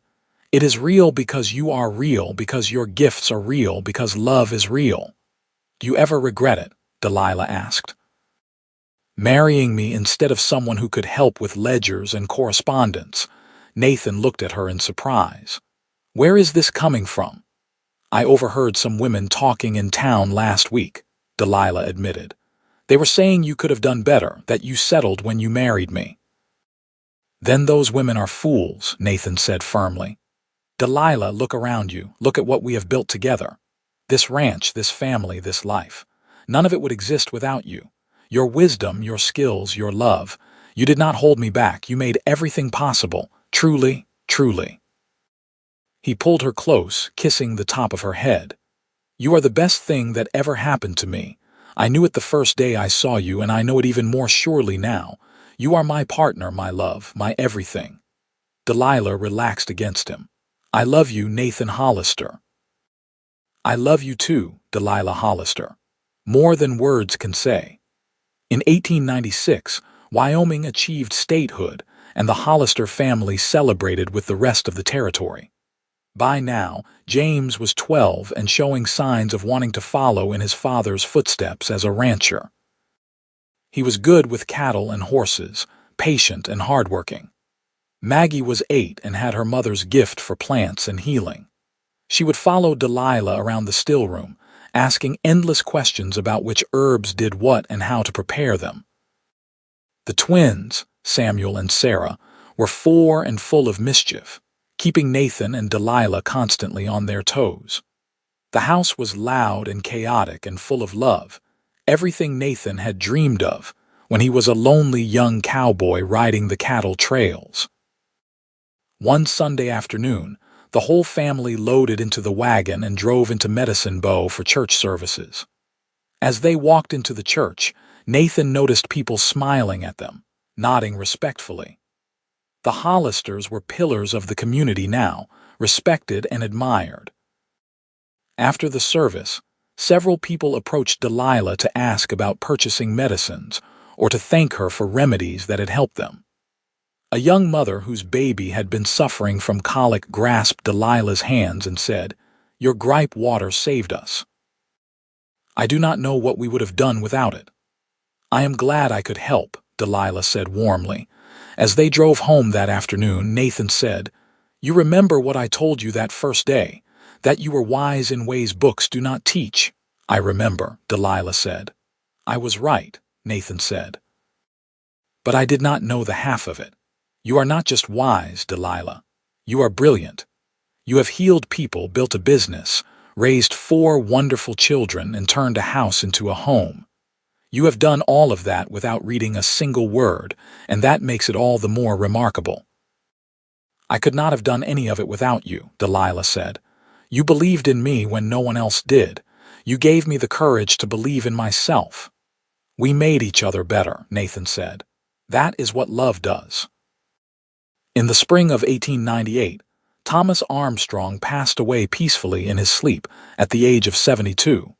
It is real because you are real, because your gifts are real, because love is real. Do you ever regret it? Delilah asked. Marrying me instead of someone who could help with ledgers and correspondence. Nathan looked at her in surprise. Where is this coming from? I overheard some women talking in town last week, Delilah admitted. They were saying you could have done better, that you settled when you married me. Then those women are fools, Nathan said firmly. Delilah, look around you. Look at what we have built together. This ranch, this family, this life. None of it would exist without you. Your wisdom, your skills, your love. You did not hold me back. You made everything possible. Truly, truly. He pulled her close, kissing the top of her head. You are the best thing that ever happened to me. I knew it the first day I saw you, and I know it even more surely now. You are my partner, my love, my everything. Delilah relaxed against him. I love you, Nathan Hollister. I love you too, Delilah Hollister. More than words can say. In 1896, Wyoming achieved statehood, and the Hollister family celebrated with the rest of the territory. By now, James was 12 and showing signs of wanting to follow in his father's footsteps as a rancher. He was good with cattle and horses, patient and hardworking. Maggie was 8 and had her mother's gift for plants and healing. She would follow Delilah around the stillroom, asking endless questions about which herbs did what and how to prepare them. The twins, Samuel and Sarah, were 4 and full of mischief, keeping Nathan and Delilah constantly on their toes. The house was loud and chaotic and full of love, everything Nathan had dreamed of when he was a lonely young cowboy riding the cattle trails. One Sunday afternoon, the whole family loaded into the wagon and drove into Medicine Bow for church services. As they walked into the church, Nathan noticed people smiling at them, nodding respectfully. The Hollisters were pillars of the community now, respected and admired. After the service, several people approached Delilah to ask about purchasing medicines or to thank her for remedies that had helped them. A young mother whose baby had been suffering from colic grasped Delilah's hands and said, "Your gripe water saved us. I do not know what we would have done without it." "I am glad I could help," Delilah said warmly. As they drove home that afternoon, Nathan said, "You remember what I told you that first day, that you were wise in ways books do not teach." "I remember," Delilah said. "I was right," Nathan said. "But I did not know the half of it. You are not just wise, Delilah. You are brilliant. You have healed people, built a business, raised 4 wonderful children, and turned a house into a home. You have done all of that without reading a single word, and that makes it all the more remarkable." "I could not have done any of it without you," Delilah said. "You believed in me when no one else did. You gave me the courage to believe in myself." "We made each other better," Nathan said. "That is what love does." In the spring of 1898, Thomas Armstrong passed away peacefully in his sleep at the age of 72.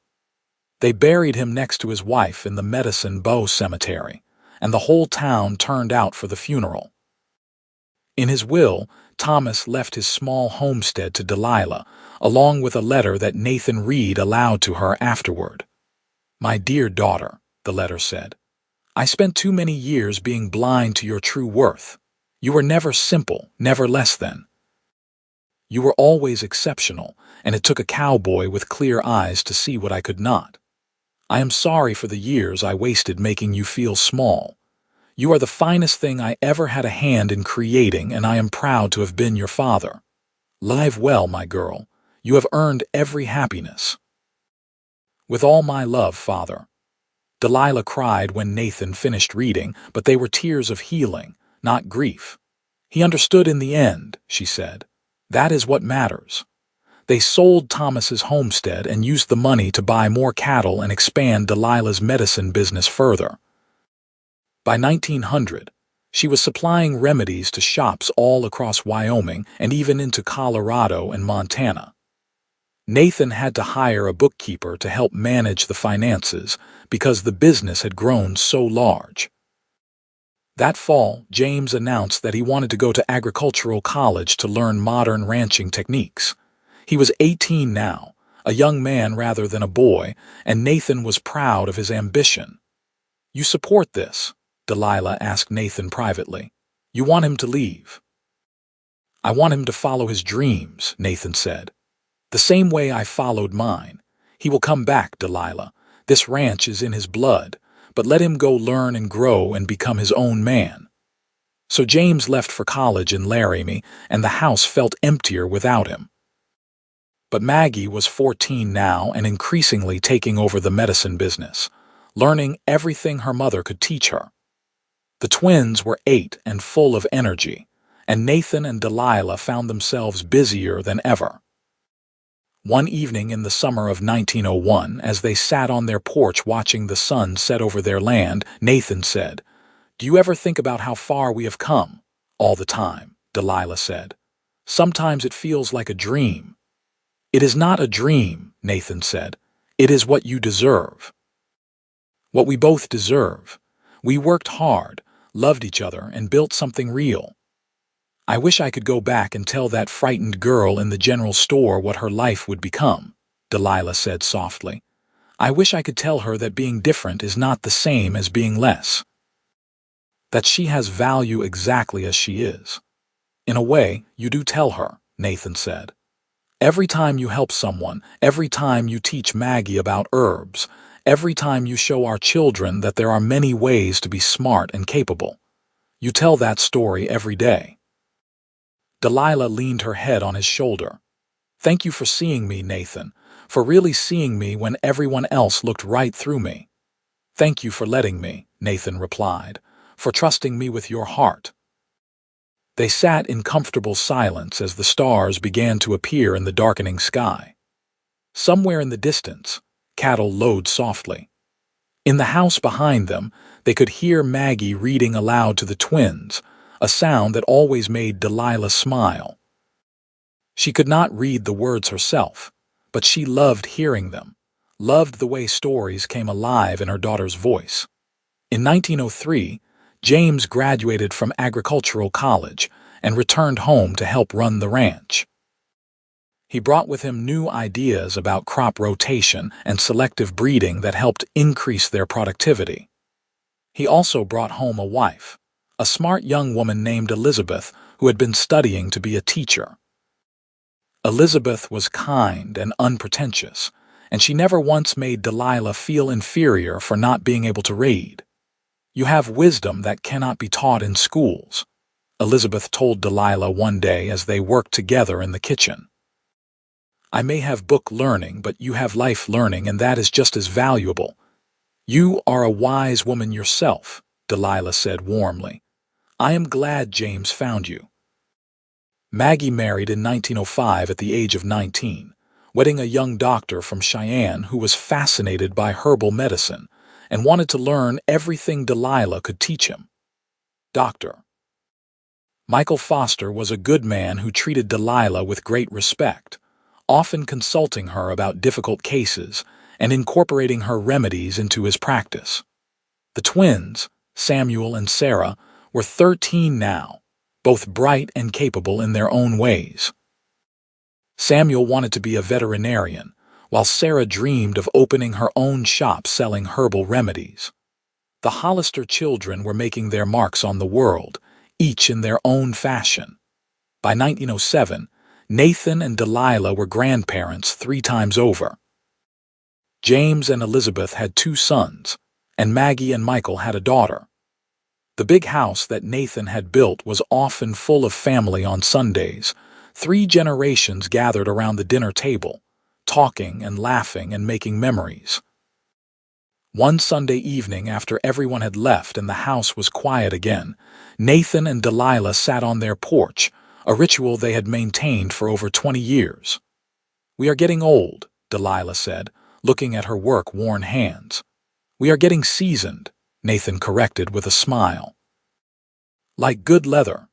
They buried him next to his wife in the Medicine Bow Cemetery, and the whole town turned out for the funeral. In his will, Thomas left his small homestead to Delilah, along with a letter that Nathan read aloud to her afterward. "My dear daughter," the letter said, "I spent too many years being blind to your true worth. You were never simple, never less than. You were always exceptional, and it took a cowboy with clear eyes to see what I could not. I am sorry for the years I wasted making you feel small. You are the finest thing I ever had a hand in creating, and I am proud to have been your father. Live well, my girl. You have earned every happiness. With all my love, Father." Delilah cried when Nathan finished reading, but they were tears of healing, not grief. "He understood in the end," she said. "That is what matters." They sold Thomas's homestead and used the money to buy more cattle and expand Delilah's medicine business further. By 1900, she was supplying remedies to shops all across Wyoming and even into Colorado and Montana. Nathan had to hire a bookkeeper to help manage the finances because the business had grown so large. That fall, James announced that he wanted to go to agricultural college to learn modern ranching techniques. He was 18 now, a young man rather than a boy, and Nathan was proud of his ambition. "You support this?" Delilah asked Nathan privately. "You want him to leave?" "I want him to follow his dreams," Nathan said. "The same way I followed mine. He will come back, Delilah. This ranch is in his blood, but let him go learn and grow and become his own man." So James left for college in Laramie, and the house felt emptier without him. But Maggie was 14 now and increasingly taking over the medicine business, learning everything her mother could teach her. The twins were 8 and full of energy, and Nathan and Delilah found themselves busier than ever. One evening in the summer of 1901, as they sat on their porch watching the sun set over their land, Nathan said, "Do you ever think about how far we have come?" "All the time," Delilah said. "Sometimes it feels like a dream." "It is not a dream," Nathan said. "It is what you deserve." What we both deserve. We worked hard, loved each other, and built something real. I wish I could go back and tell that frightened girl in the general store what her life would become, Delilah said softly. I wish I could tell her that being different is not the same as being less. That she has value exactly as she is. In a way, you do tell her, Nathan said. Every time you help someone, every time you teach Maggie about herbs, every time you show our children that there are many ways to be smart and capable, you tell that story every day. Delilah leaned her head on his shoulder. Thank you for seeing me, Nathan, for really seeing me when everyone else looked right through me. Thank you for letting me, Nathan replied, for trusting me with your heart. They sat in comfortable silence as the stars began to appear in the darkening sky. Somewhere in the distance, cattle lowed softly. In the house behind them, they could hear Maggie reading aloud to the twins, a sound that always made Delilah smile. She could not read the words herself, but she loved hearing them, loved the way stories came alive in her daughter's voice. In 1903, James graduated from agricultural college and returned home to help run the ranch. He brought with him new ideas about crop rotation and selective breeding that helped increase their productivity. He also brought home a wife, a smart young woman named Elizabeth who had been studying to be a teacher. Elizabeth was kind and unpretentious, and she never once made Delilah feel inferior for not being able to read. You have wisdom that cannot be taught in schools, Elizabeth told Delilah one day as they worked together in the kitchen. I may have book learning, but you have life learning, and that is just as valuable. You are a wise woman yourself, Delilah said warmly. I am glad James found you. Maggie married in 1905 at the age of 19, wedding a young doctor from Cheyenne who was fascinated by herbal medicine and wanted to learn everything Delilah could teach him. Dr. Michael Foster was a good man who treated Delilah with great respect, often consulting her about difficult cases and incorporating her remedies into his practice. The twins, Samuel and Sarah, were 13 now, both bright and capable in their own ways. Samuel wanted to be a veterinarian, while Sarah dreamed of opening her own shop selling herbal remedies. The Hollister children were making their marks on the world, each in their own fashion. By 1907, Nathan and Delilah were grandparents 3 times over. James and Elizabeth had 2 sons, and Maggie and Michael had a daughter. The big house that Nathan had built was often full of family on Sundays. 3 generations gathered around the dinner table, talking and laughing and making memories. One Sunday evening, after everyone had left and the house was quiet again, Nathan and Delilah sat on their porch, a ritual they had maintained for over 20 years. We are getting old, Delilah said, looking at her work-worn hands. We are getting seasoned, Nathan corrected with a smile. Like good leather.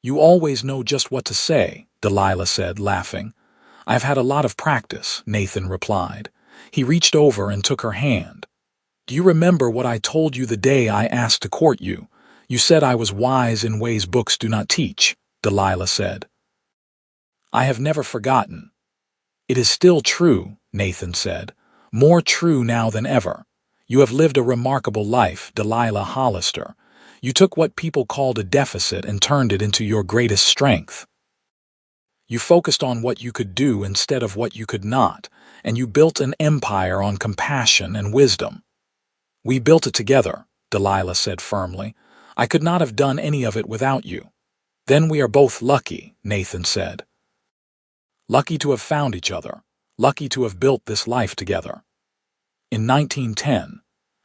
You always know just what to say, Delilah said, laughing. I've had a lot of practice, Nathan replied. He reached over and took her hand. Do you remember what I told you the day I asked to court you? You said I was wise in ways books do not teach, Delilah said. I have never forgotten. It is still true, Nathan said. More true now than ever. You have lived a remarkable life, Delilah Hollister. You took what people called a deficit and turned it into your greatest strength. You focused on what you could do instead of what you could not, and you built an empire on compassion and wisdom. We built it together, Delilah said firmly. I could not have done any of it without you. Then we are both lucky, Nathan said. Lucky to have found each other, lucky to have built this life together. In 1910,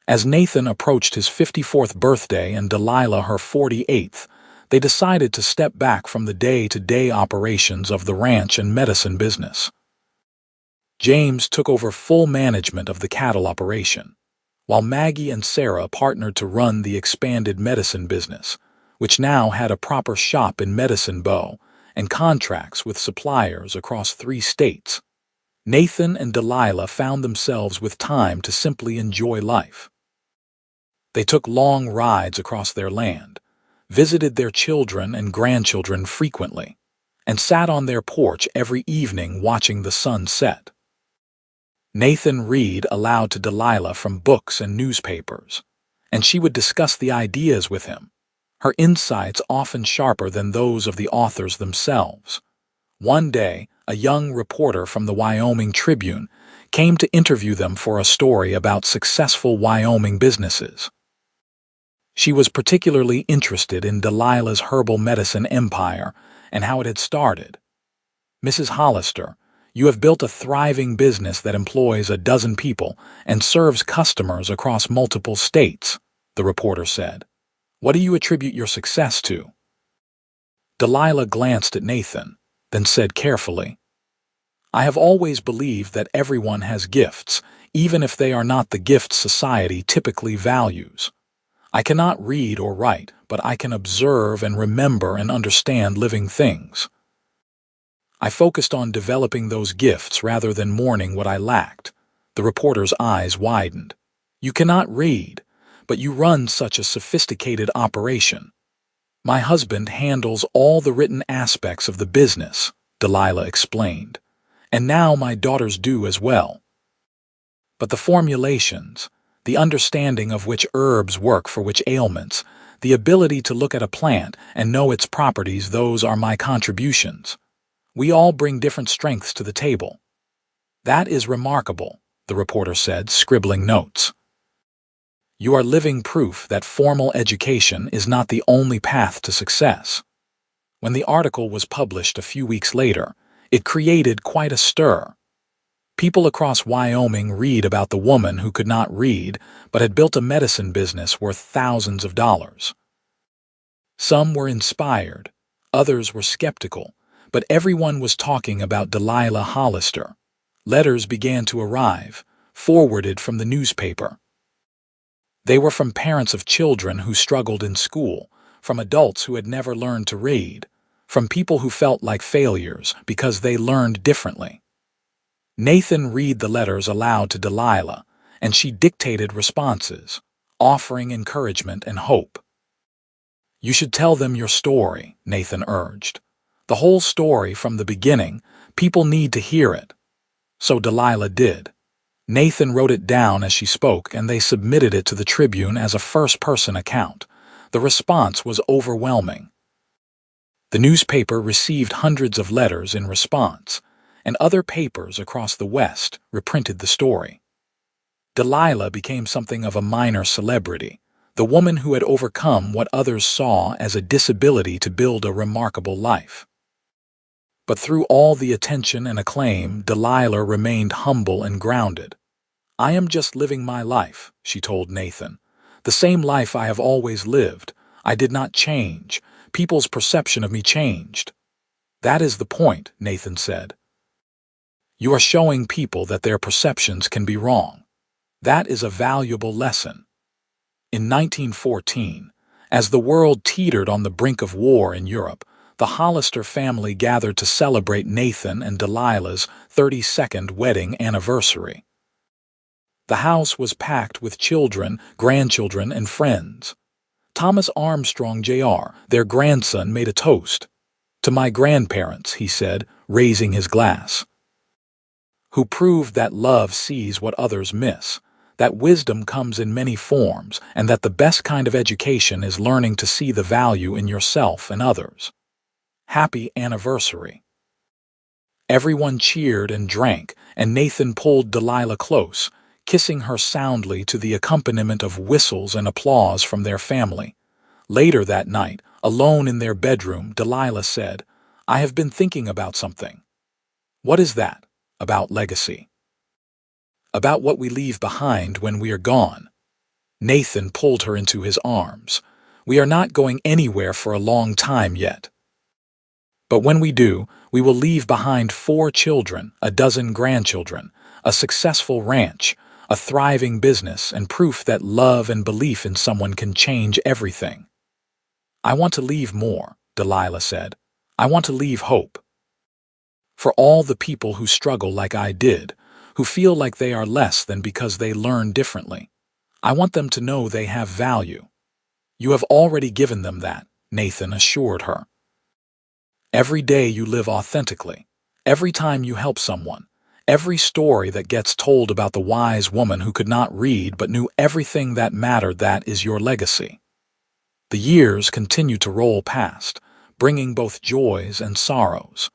as Nathan approached his 54th birthday and Delilah her 48th, they decided to step back from the day-to-day operations of the ranch and medicine business. James took over full management of the cattle operation, while Maggie and Sarah partnered to run the expanded medicine business, which now had a proper shop in Medicine Bow and contracts with suppliers across 3 states. Nathan and Delilah found themselves with time to simply enjoy life. They took long rides across their land, visited their children and grandchildren frequently, and sat on their porch every evening watching the sun set. Nathan read aloud to Delilah from books and newspapers, and she would discuss the ideas with him, her insights often sharper than those of the authors themselves. One day, a young reporter from the Wyoming Tribune came to interview them for a story about successful Wyoming businesses. She was particularly interested in Delilah's herbal medicine empire and how it had started. "Mrs. Hollister, you have built a thriving business that employs a dozen people and serves customers across multiple states," the reporter said. "What do you attribute your success to?" Delilah glanced at Nathan, then said carefully, "I have always believed that everyone has gifts, even if they are not the gifts society typically values. I cannot read or write, but I can observe and remember and understand living things. I focused on developing those gifts rather than mourning what I lacked." The reporter's eyes widened. "You cannot read, but you run such a sophisticated operation." "My husband handles all the written aspects of the business," Delilah explained, "and now my daughters do as well. But the formulations, the understanding of which herbs work for which ailments, the ability to look at a plant and know its properties, those are my contributions. We all bring different strengths to the table." "That is remarkable," the reporter said, scribbling notes. "You are living proof that formal education is not the only path to success." When the article was published a few weeks later, it created quite a stir. People across Wyoming read about the woman who could not read but had built a medicine business worth thousands of dollars. Some were inspired, others were skeptical, but everyone was talking about Delilah Hollister. Letters began to arrive, forwarded from the newspaper. They were from parents of children who struggled in school, from adults who had never learned to read, from people who felt like failures because they learned differently. Nathan read the letters aloud to Delilah, and she dictated responses, offering encouragement and hope. "You should tell them your story," Nathan urged. "The whole story from the beginning. People need to hear it." So Delilah did. Nathan wrote it down as she spoke, and they submitted it to the Tribune as a first-person account. The response was overwhelming. The newspaper received hundreds of letters in response, and other papers across the West reprinted the story. Delilah became something of a minor celebrity, the woman who had overcome what others saw as a disability to build a remarkable life. But through all the attention and acclaim, Delilah remained humble and grounded. "I am just living my life," she told Nathan. "The same life I have always lived. I did not change. People's perception of me changed." "That is the point," Nathan said. "You are showing people that their perceptions can be wrong. That is a valuable lesson." In 1914, as the world teetered on the brink of war in Europe, the Hollister family gathered to celebrate Nathan and Delilah's 32nd wedding anniversary. The house was packed with children, grandchildren, and friends. Thomas Armstrong, Jr., their grandson, made a toast. "To my grandparents," he said, raising his glass, "who proved that love sees what others miss, that wisdom comes in many forms, and that the best kind of education is learning to see the value in yourself and others. Happy anniversary." Everyone cheered and drank, and Nathan pulled Delilah close, kissing her soundly to the accompaniment of whistles and applause from their family. Later that night, alone in their bedroom, Delilah said, "I have been thinking about something." "What is that?" "About legacy. About what we leave behind when we are gone." Nathan pulled her into his arms. "We are not going anywhere for a long time yet. But when we do, we will leave behind 4 children, a dozen grandchildren, a successful ranch, a thriving business, and proof that love and belief in someone can change everything." "I want to leave more," Delilah said. "I want to leave hope. For all the people who struggle like I did, who feel like they are less than because they learn differently. I want them to know they have value. You have already given them that," Nathan assured her. Every day you live authentically. Every time you help someone. Every story that gets told about the wise woman who could not read but knew everything that mattered, that is your legacy. The years continue to roll past, bringing both joys and sorrows.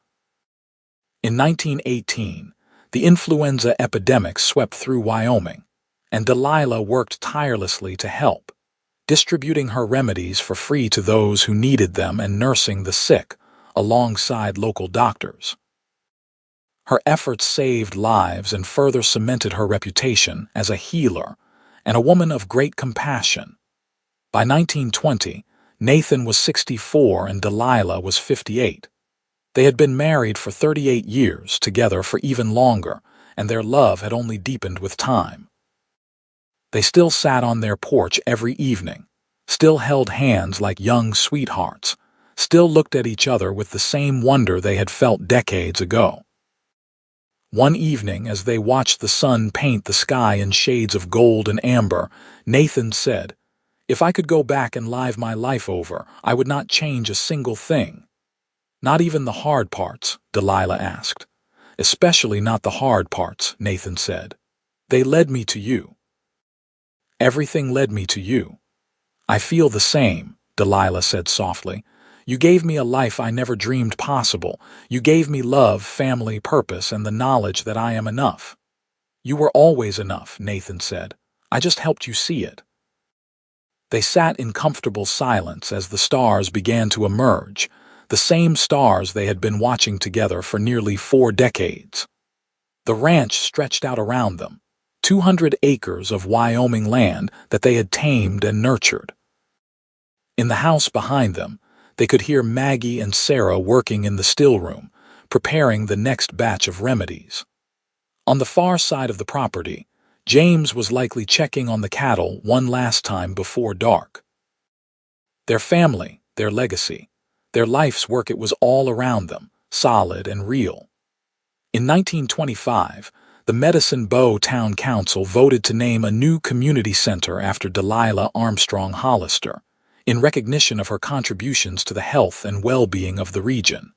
In 1918, the influenza epidemic swept through Wyoming, and Delilah worked tirelessly to help, distributing her remedies for free to those who needed them and nursing the sick alongside local doctors. Her efforts saved lives and further cemented her reputation as a healer and a woman of great compassion. By 1920, Nathan was 64 and Delilah was 58. They had been married for 38 years, together for even longer, and their love had only deepened with time. They still sat on their porch every evening, still held hands like young sweethearts, still looked at each other with the same wonder they had felt decades ago. One evening, as they watched the sun paint the sky in shades of gold and amber, Nathan said, "If I could go back and live my life over, I would not change a single thing." "Not even the hard parts?" Delilah asked. "Especially not the hard parts," Nathan said. "They led me to you." "Everything led me to you." "I feel the same," Delilah said softly. "You gave me a life I never dreamed possible. You gave me love, family, purpose, and the knowledge that I am enough." "You were always enough," Nathan said. "I just helped you see it." They sat in comfortable silence as the stars began to emerge, the same stars they had been watching together for nearly 4 decades. The ranch stretched out around them, 200 acres of Wyoming land that they had tamed and nurtured. In the house behind them, they could hear Maggie and Sarah working in the still room, preparing the next batch of remedies. On the far side of the property, James was likely checking on the cattle one last time before dark. Their family, their legacy, their life's work, it was all around them, solid and real. In 1925, the Medicine Bow Town Council voted to name a new community center after Delilah Armstrong Hollister, in recognition of her contributions to the health and well-being of the region.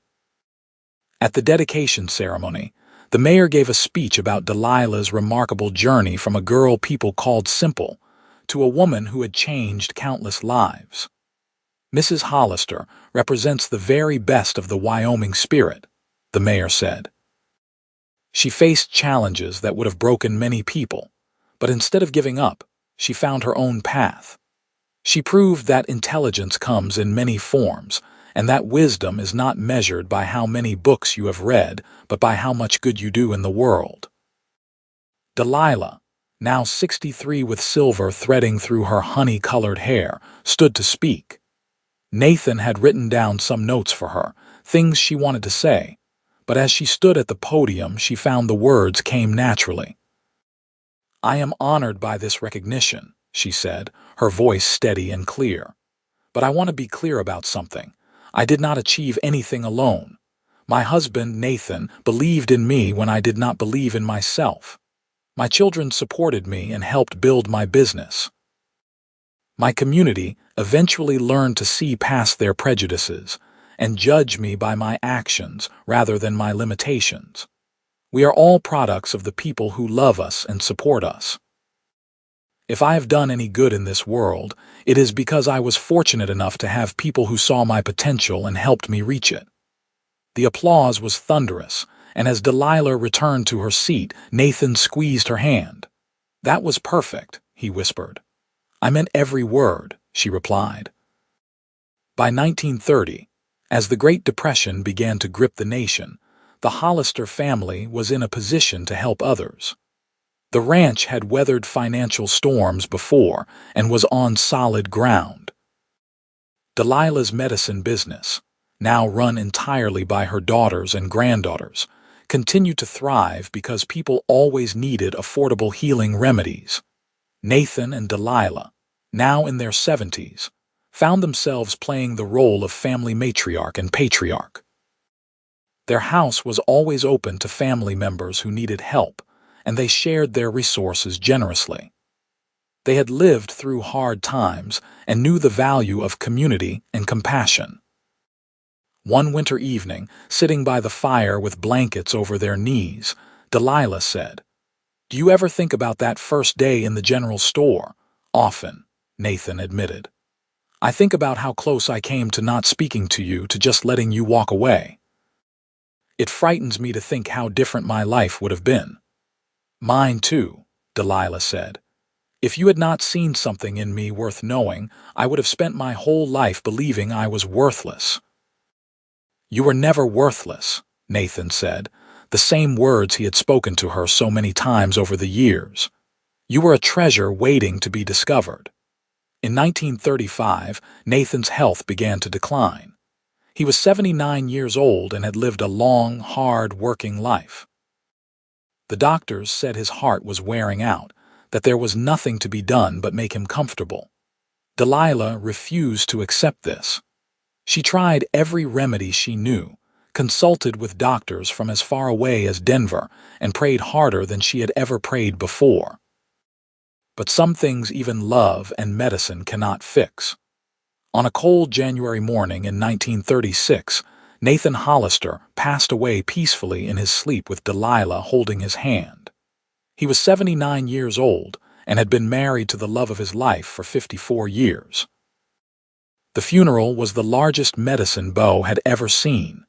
At the dedication ceremony, the mayor gave a speech about Delilah's remarkable journey from a girl people called simple to a woman who had changed countless lives. "Mrs. Hollister represents the very best of the Wyoming spirit," the mayor said. "She faced challenges that would have broken many people, but instead of giving up, she found her own path. She proved that intelligence comes in many forms, and that wisdom is not measured by how many books you have read, but by how much good you do in the world." Delilah, now 63 with silver threading through her honey-colored hair, stood to speak. Nathan had written down some notes for her, things she wanted to say, but as she stood at the podium, she found the words came naturally. "I am honored by this recognition," she said, her voice steady and clear. "But I want to be clear about something. I did not achieve anything alone. My husband, Nathan, believed in me when I did not believe in myself. My children supported me and helped build my business. My community eventually learned to see past their prejudices and judge me by my actions rather than my limitations. We are all products of the people who love us and support us. If I have done any good in this world, it is because I was fortunate enough to have people who saw my potential and helped me reach it." The applause was thunderous, and as Delilah returned to her seat, Nathan squeezed her hand. "That was perfect," he whispered. "I meant every word," she replied. By 1930, as the Great Depression began to grip the nation, the Hollister family was in a position to help others. The ranch had weathered financial storms before and was on solid ground. Delilah's medicine business, now run entirely by her daughters and granddaughters, continued to thrive because people always needed affordable healing remedies. Nathan and Delilah, now in their 70s, found themselves playing the role of family matriarch and patriarch. Their house was always open to family members who needed help, and they shared their resources generously. They had lived through hard times and knew the value of community and compassion. One winter evening, sitting by the fire with blankets over their knees, Delilah said, "Do you ever think about that first day in the general store?" "Often," Nathan admitted. "I think about how close I came to not speaking to you, to just letting you walk away. It frightens me to think how different my life would have been." "Mine too," Delilah said. "If you had not seen something in me worth knowing, I would have spent my whole life believing I was worthless." "You were never worthless," Nathan said, the same words he had spoken to her so many times over the years. "You were a treasure waiting to be discovered." In 1935, Nathan's health began to decline. He was 79 years old and had lived a long, hard working life. The doctors said his heart was wearing out, that there was nothing to be done but make him comfortable. Delilah refused to accept this. She tried every remedy she knew, consulted with doctors from as far away as Denver, and prayed harder than she had ever prayed before. But some things even love and medicine cannot fix. On a cold January morning in 1936, Nathan Hollister passed away peacefully in his sleep with Delilah holding his hand. He was 79 years old and had been married to the love of his life for 54 years. The funeral was the largest Medicine Bow had ever seen.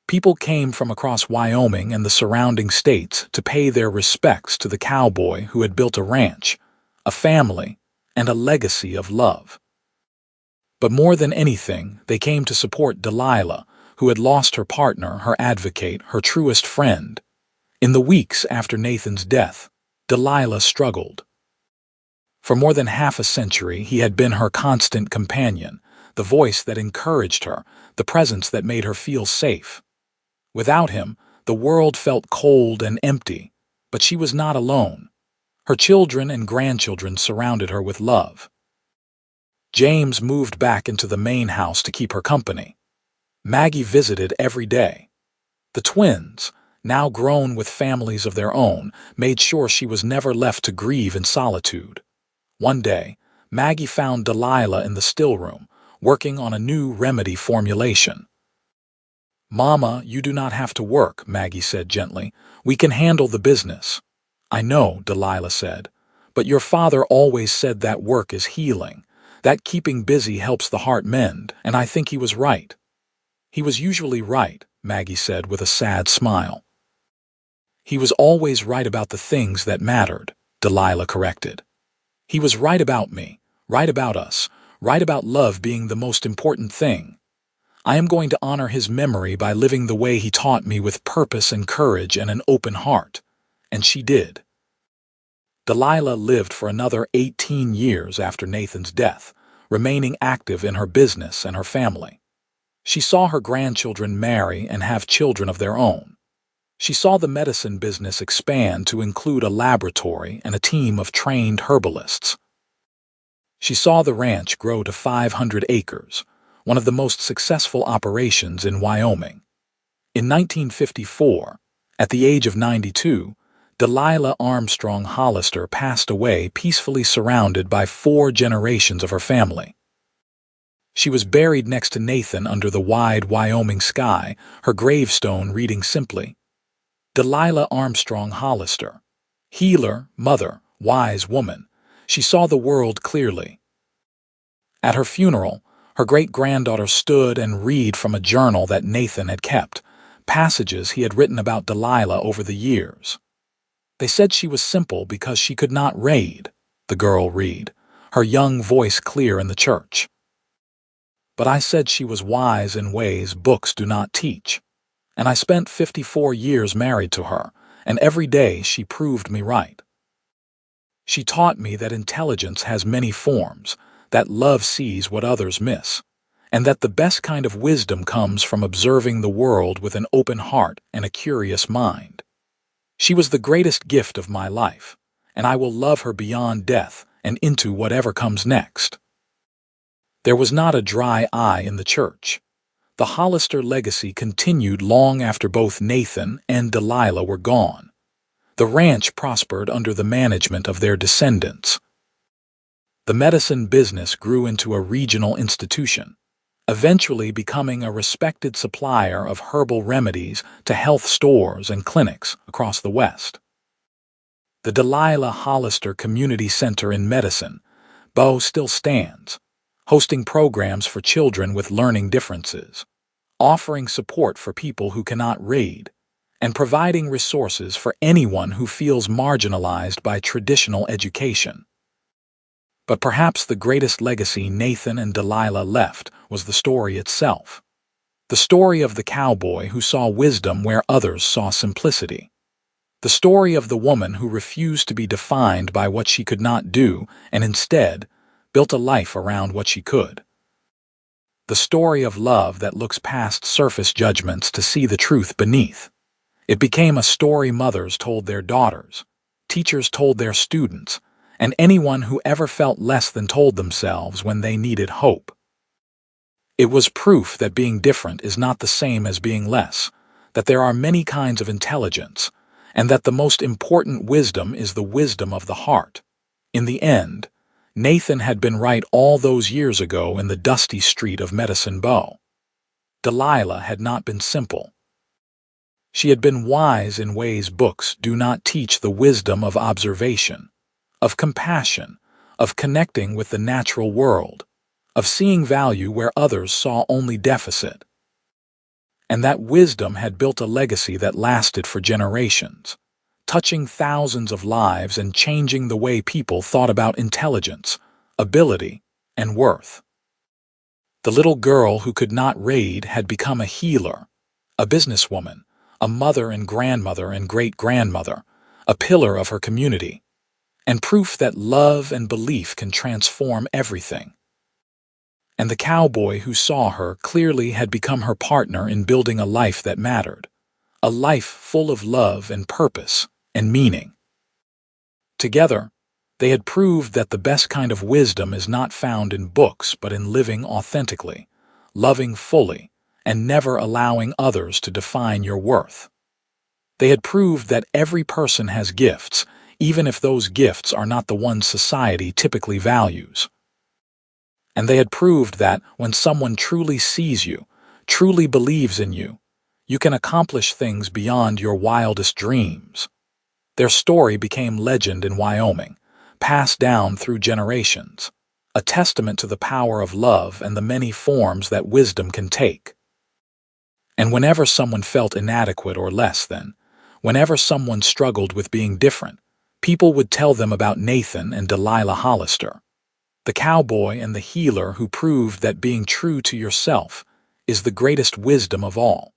People came from across Wyoming and the surrounding states to pay their respects to the cowboy who had built a ranch, a family, and a legacy of love. But more than anything, they came to support Delilah, who had lost her partner, her advocate, her truest friend. In the weeks after Nathan's death, Delilah struggled. For more than half a century, he had been her constant companion, the voice that encouraged her, the presence that made her feel safe. Without him, the world felt cold and empty, but she was not alone. Her children and grandchildren surrounded her with love. James moved back into the main house to keep her company. Maggie visited every day. The twins, now grown with families of their own, made sure she was never left to grieve in solitude. One day, Maggie found Delilah in the still room, working on a new remedy formulation. "Mama, you do not have to work," Maggie said gently. "We can handle the business." "I know," Delilah said, "but your father always said that work is healing, that keeping busy helps the heart mend, and I think he was right." "He was usually right," Maggie said with a sad smile. "He was always right about the things that mattered," Delilah corrected. "He was right about me, right about us, right about love being the most important thing. I am going to honor his memory by living the way he taught me, with purpose and courage and an open heart." And she did. Delilah lived for another 18 years after Nathan's death, remaining active in her business and her family. She saw her grandchildren marry and have children of their own. She saw the medicine business expand to include a laboratory and a team of trained herbalists. She saw the ranch grow to 500 acres, one of the most successful operations in Wyoming. In 1954, at the age of 92, Delilah Armstrong Hollister passed away peacefully surrounded by 4 generations of her family. She was buried next to Nathan under the wide Wyoming sky, her gravestone reading simply, "Delilah Armstrong Hollister, healer, mother, wise woman. She saw the world clearly." At her funeral, her great-granddaughter stood and read from a journal that Nathan had kept, passages he had written about Delilah over the years. "They said she was simple because she could not read," the girl read, her young voice clear in the church. "But I said she was wise in ways books do not teach. And I spent 54 years married to her, and every day she proved me right. She taught me that intelligence has many forms, that love sees what others miss, and that the best kind of wisdom comes from observing the world with an open heart and a curious mind. She was the greatest gift of my life, and I will love her beyond death and into whatever comes next." There was not a dry eye in the church. The Hollister legacy continued long after both Nathan and Delilah were gone. The ranch prospered under the management of their descendants. The medicine business grew into a regional institution, eventually becoming a respected supplier of herbal remedies to health stores and clinics across the West. The Delilah Hollister Community Center in Medicine Bow still stands, hosting programs for children with learning differences, offering support for people who cannot read, and providing resources for anyone who feels marginalized by traditional education. But perhaps the greatest legacy Nathan and Delilah left was the story itself. The story of the cowboy who saw wisdom where others saw simplicity. The story of the woman who refused to be defined by what she could not do and instead built a life around what she could. The story of love that looks past surface judgments to see the truth beneath. It became a story mothers told their daughters, teachers told their students, and anyone who ever felt less than told themselves when they needed hope. It was proof that being different is not the same as being less, that there are many kinds of intelligence, and that the most important wisdom is the wisdom of the heart. In the end, Nathan had been right all those years ago in the dusty street of Medicine Bow. Delilah had not been simple. She had been wise in ways books do not teach: the wisdom of observation, of compassion, of connecting with the natural world, of seeing value where others saw only deficit. And that wisdom had built a legacy that lasted for generations, touching thousands of lives and changing the way people thought about intelligence, ability, and worth. The little girl who could not read had become a healer, a businesswoman, a mother and grandmother and great-grandmother, a pillar of her community, and proof that love and belief can transform everything. And the cowboy who saw her clearly had become her partner in building a life that mattered, a life full of love and purpose and meaning. Together, they had proved that the best kind of wisdom is not found in books but in living authentically, loving fully, and never allowing others to define your worth. They had proved that every person has gifts, even if those gifts are not the ones society typically values. And they had proved that when someone truly sees you, truly believes in you, you can accomplish things beyond your wildest dreams. Their story became legend in Wyoming, passed down through generations, a testament to the power of love and the many forms that wisdom can take. And whenever someone felt inadequate or less than, whenever someone struggled with being different, people would tell them about Nathan and Delilah Hollister, the cowboy and the healer who proved that being true to yourself is the greatest wisdom of all.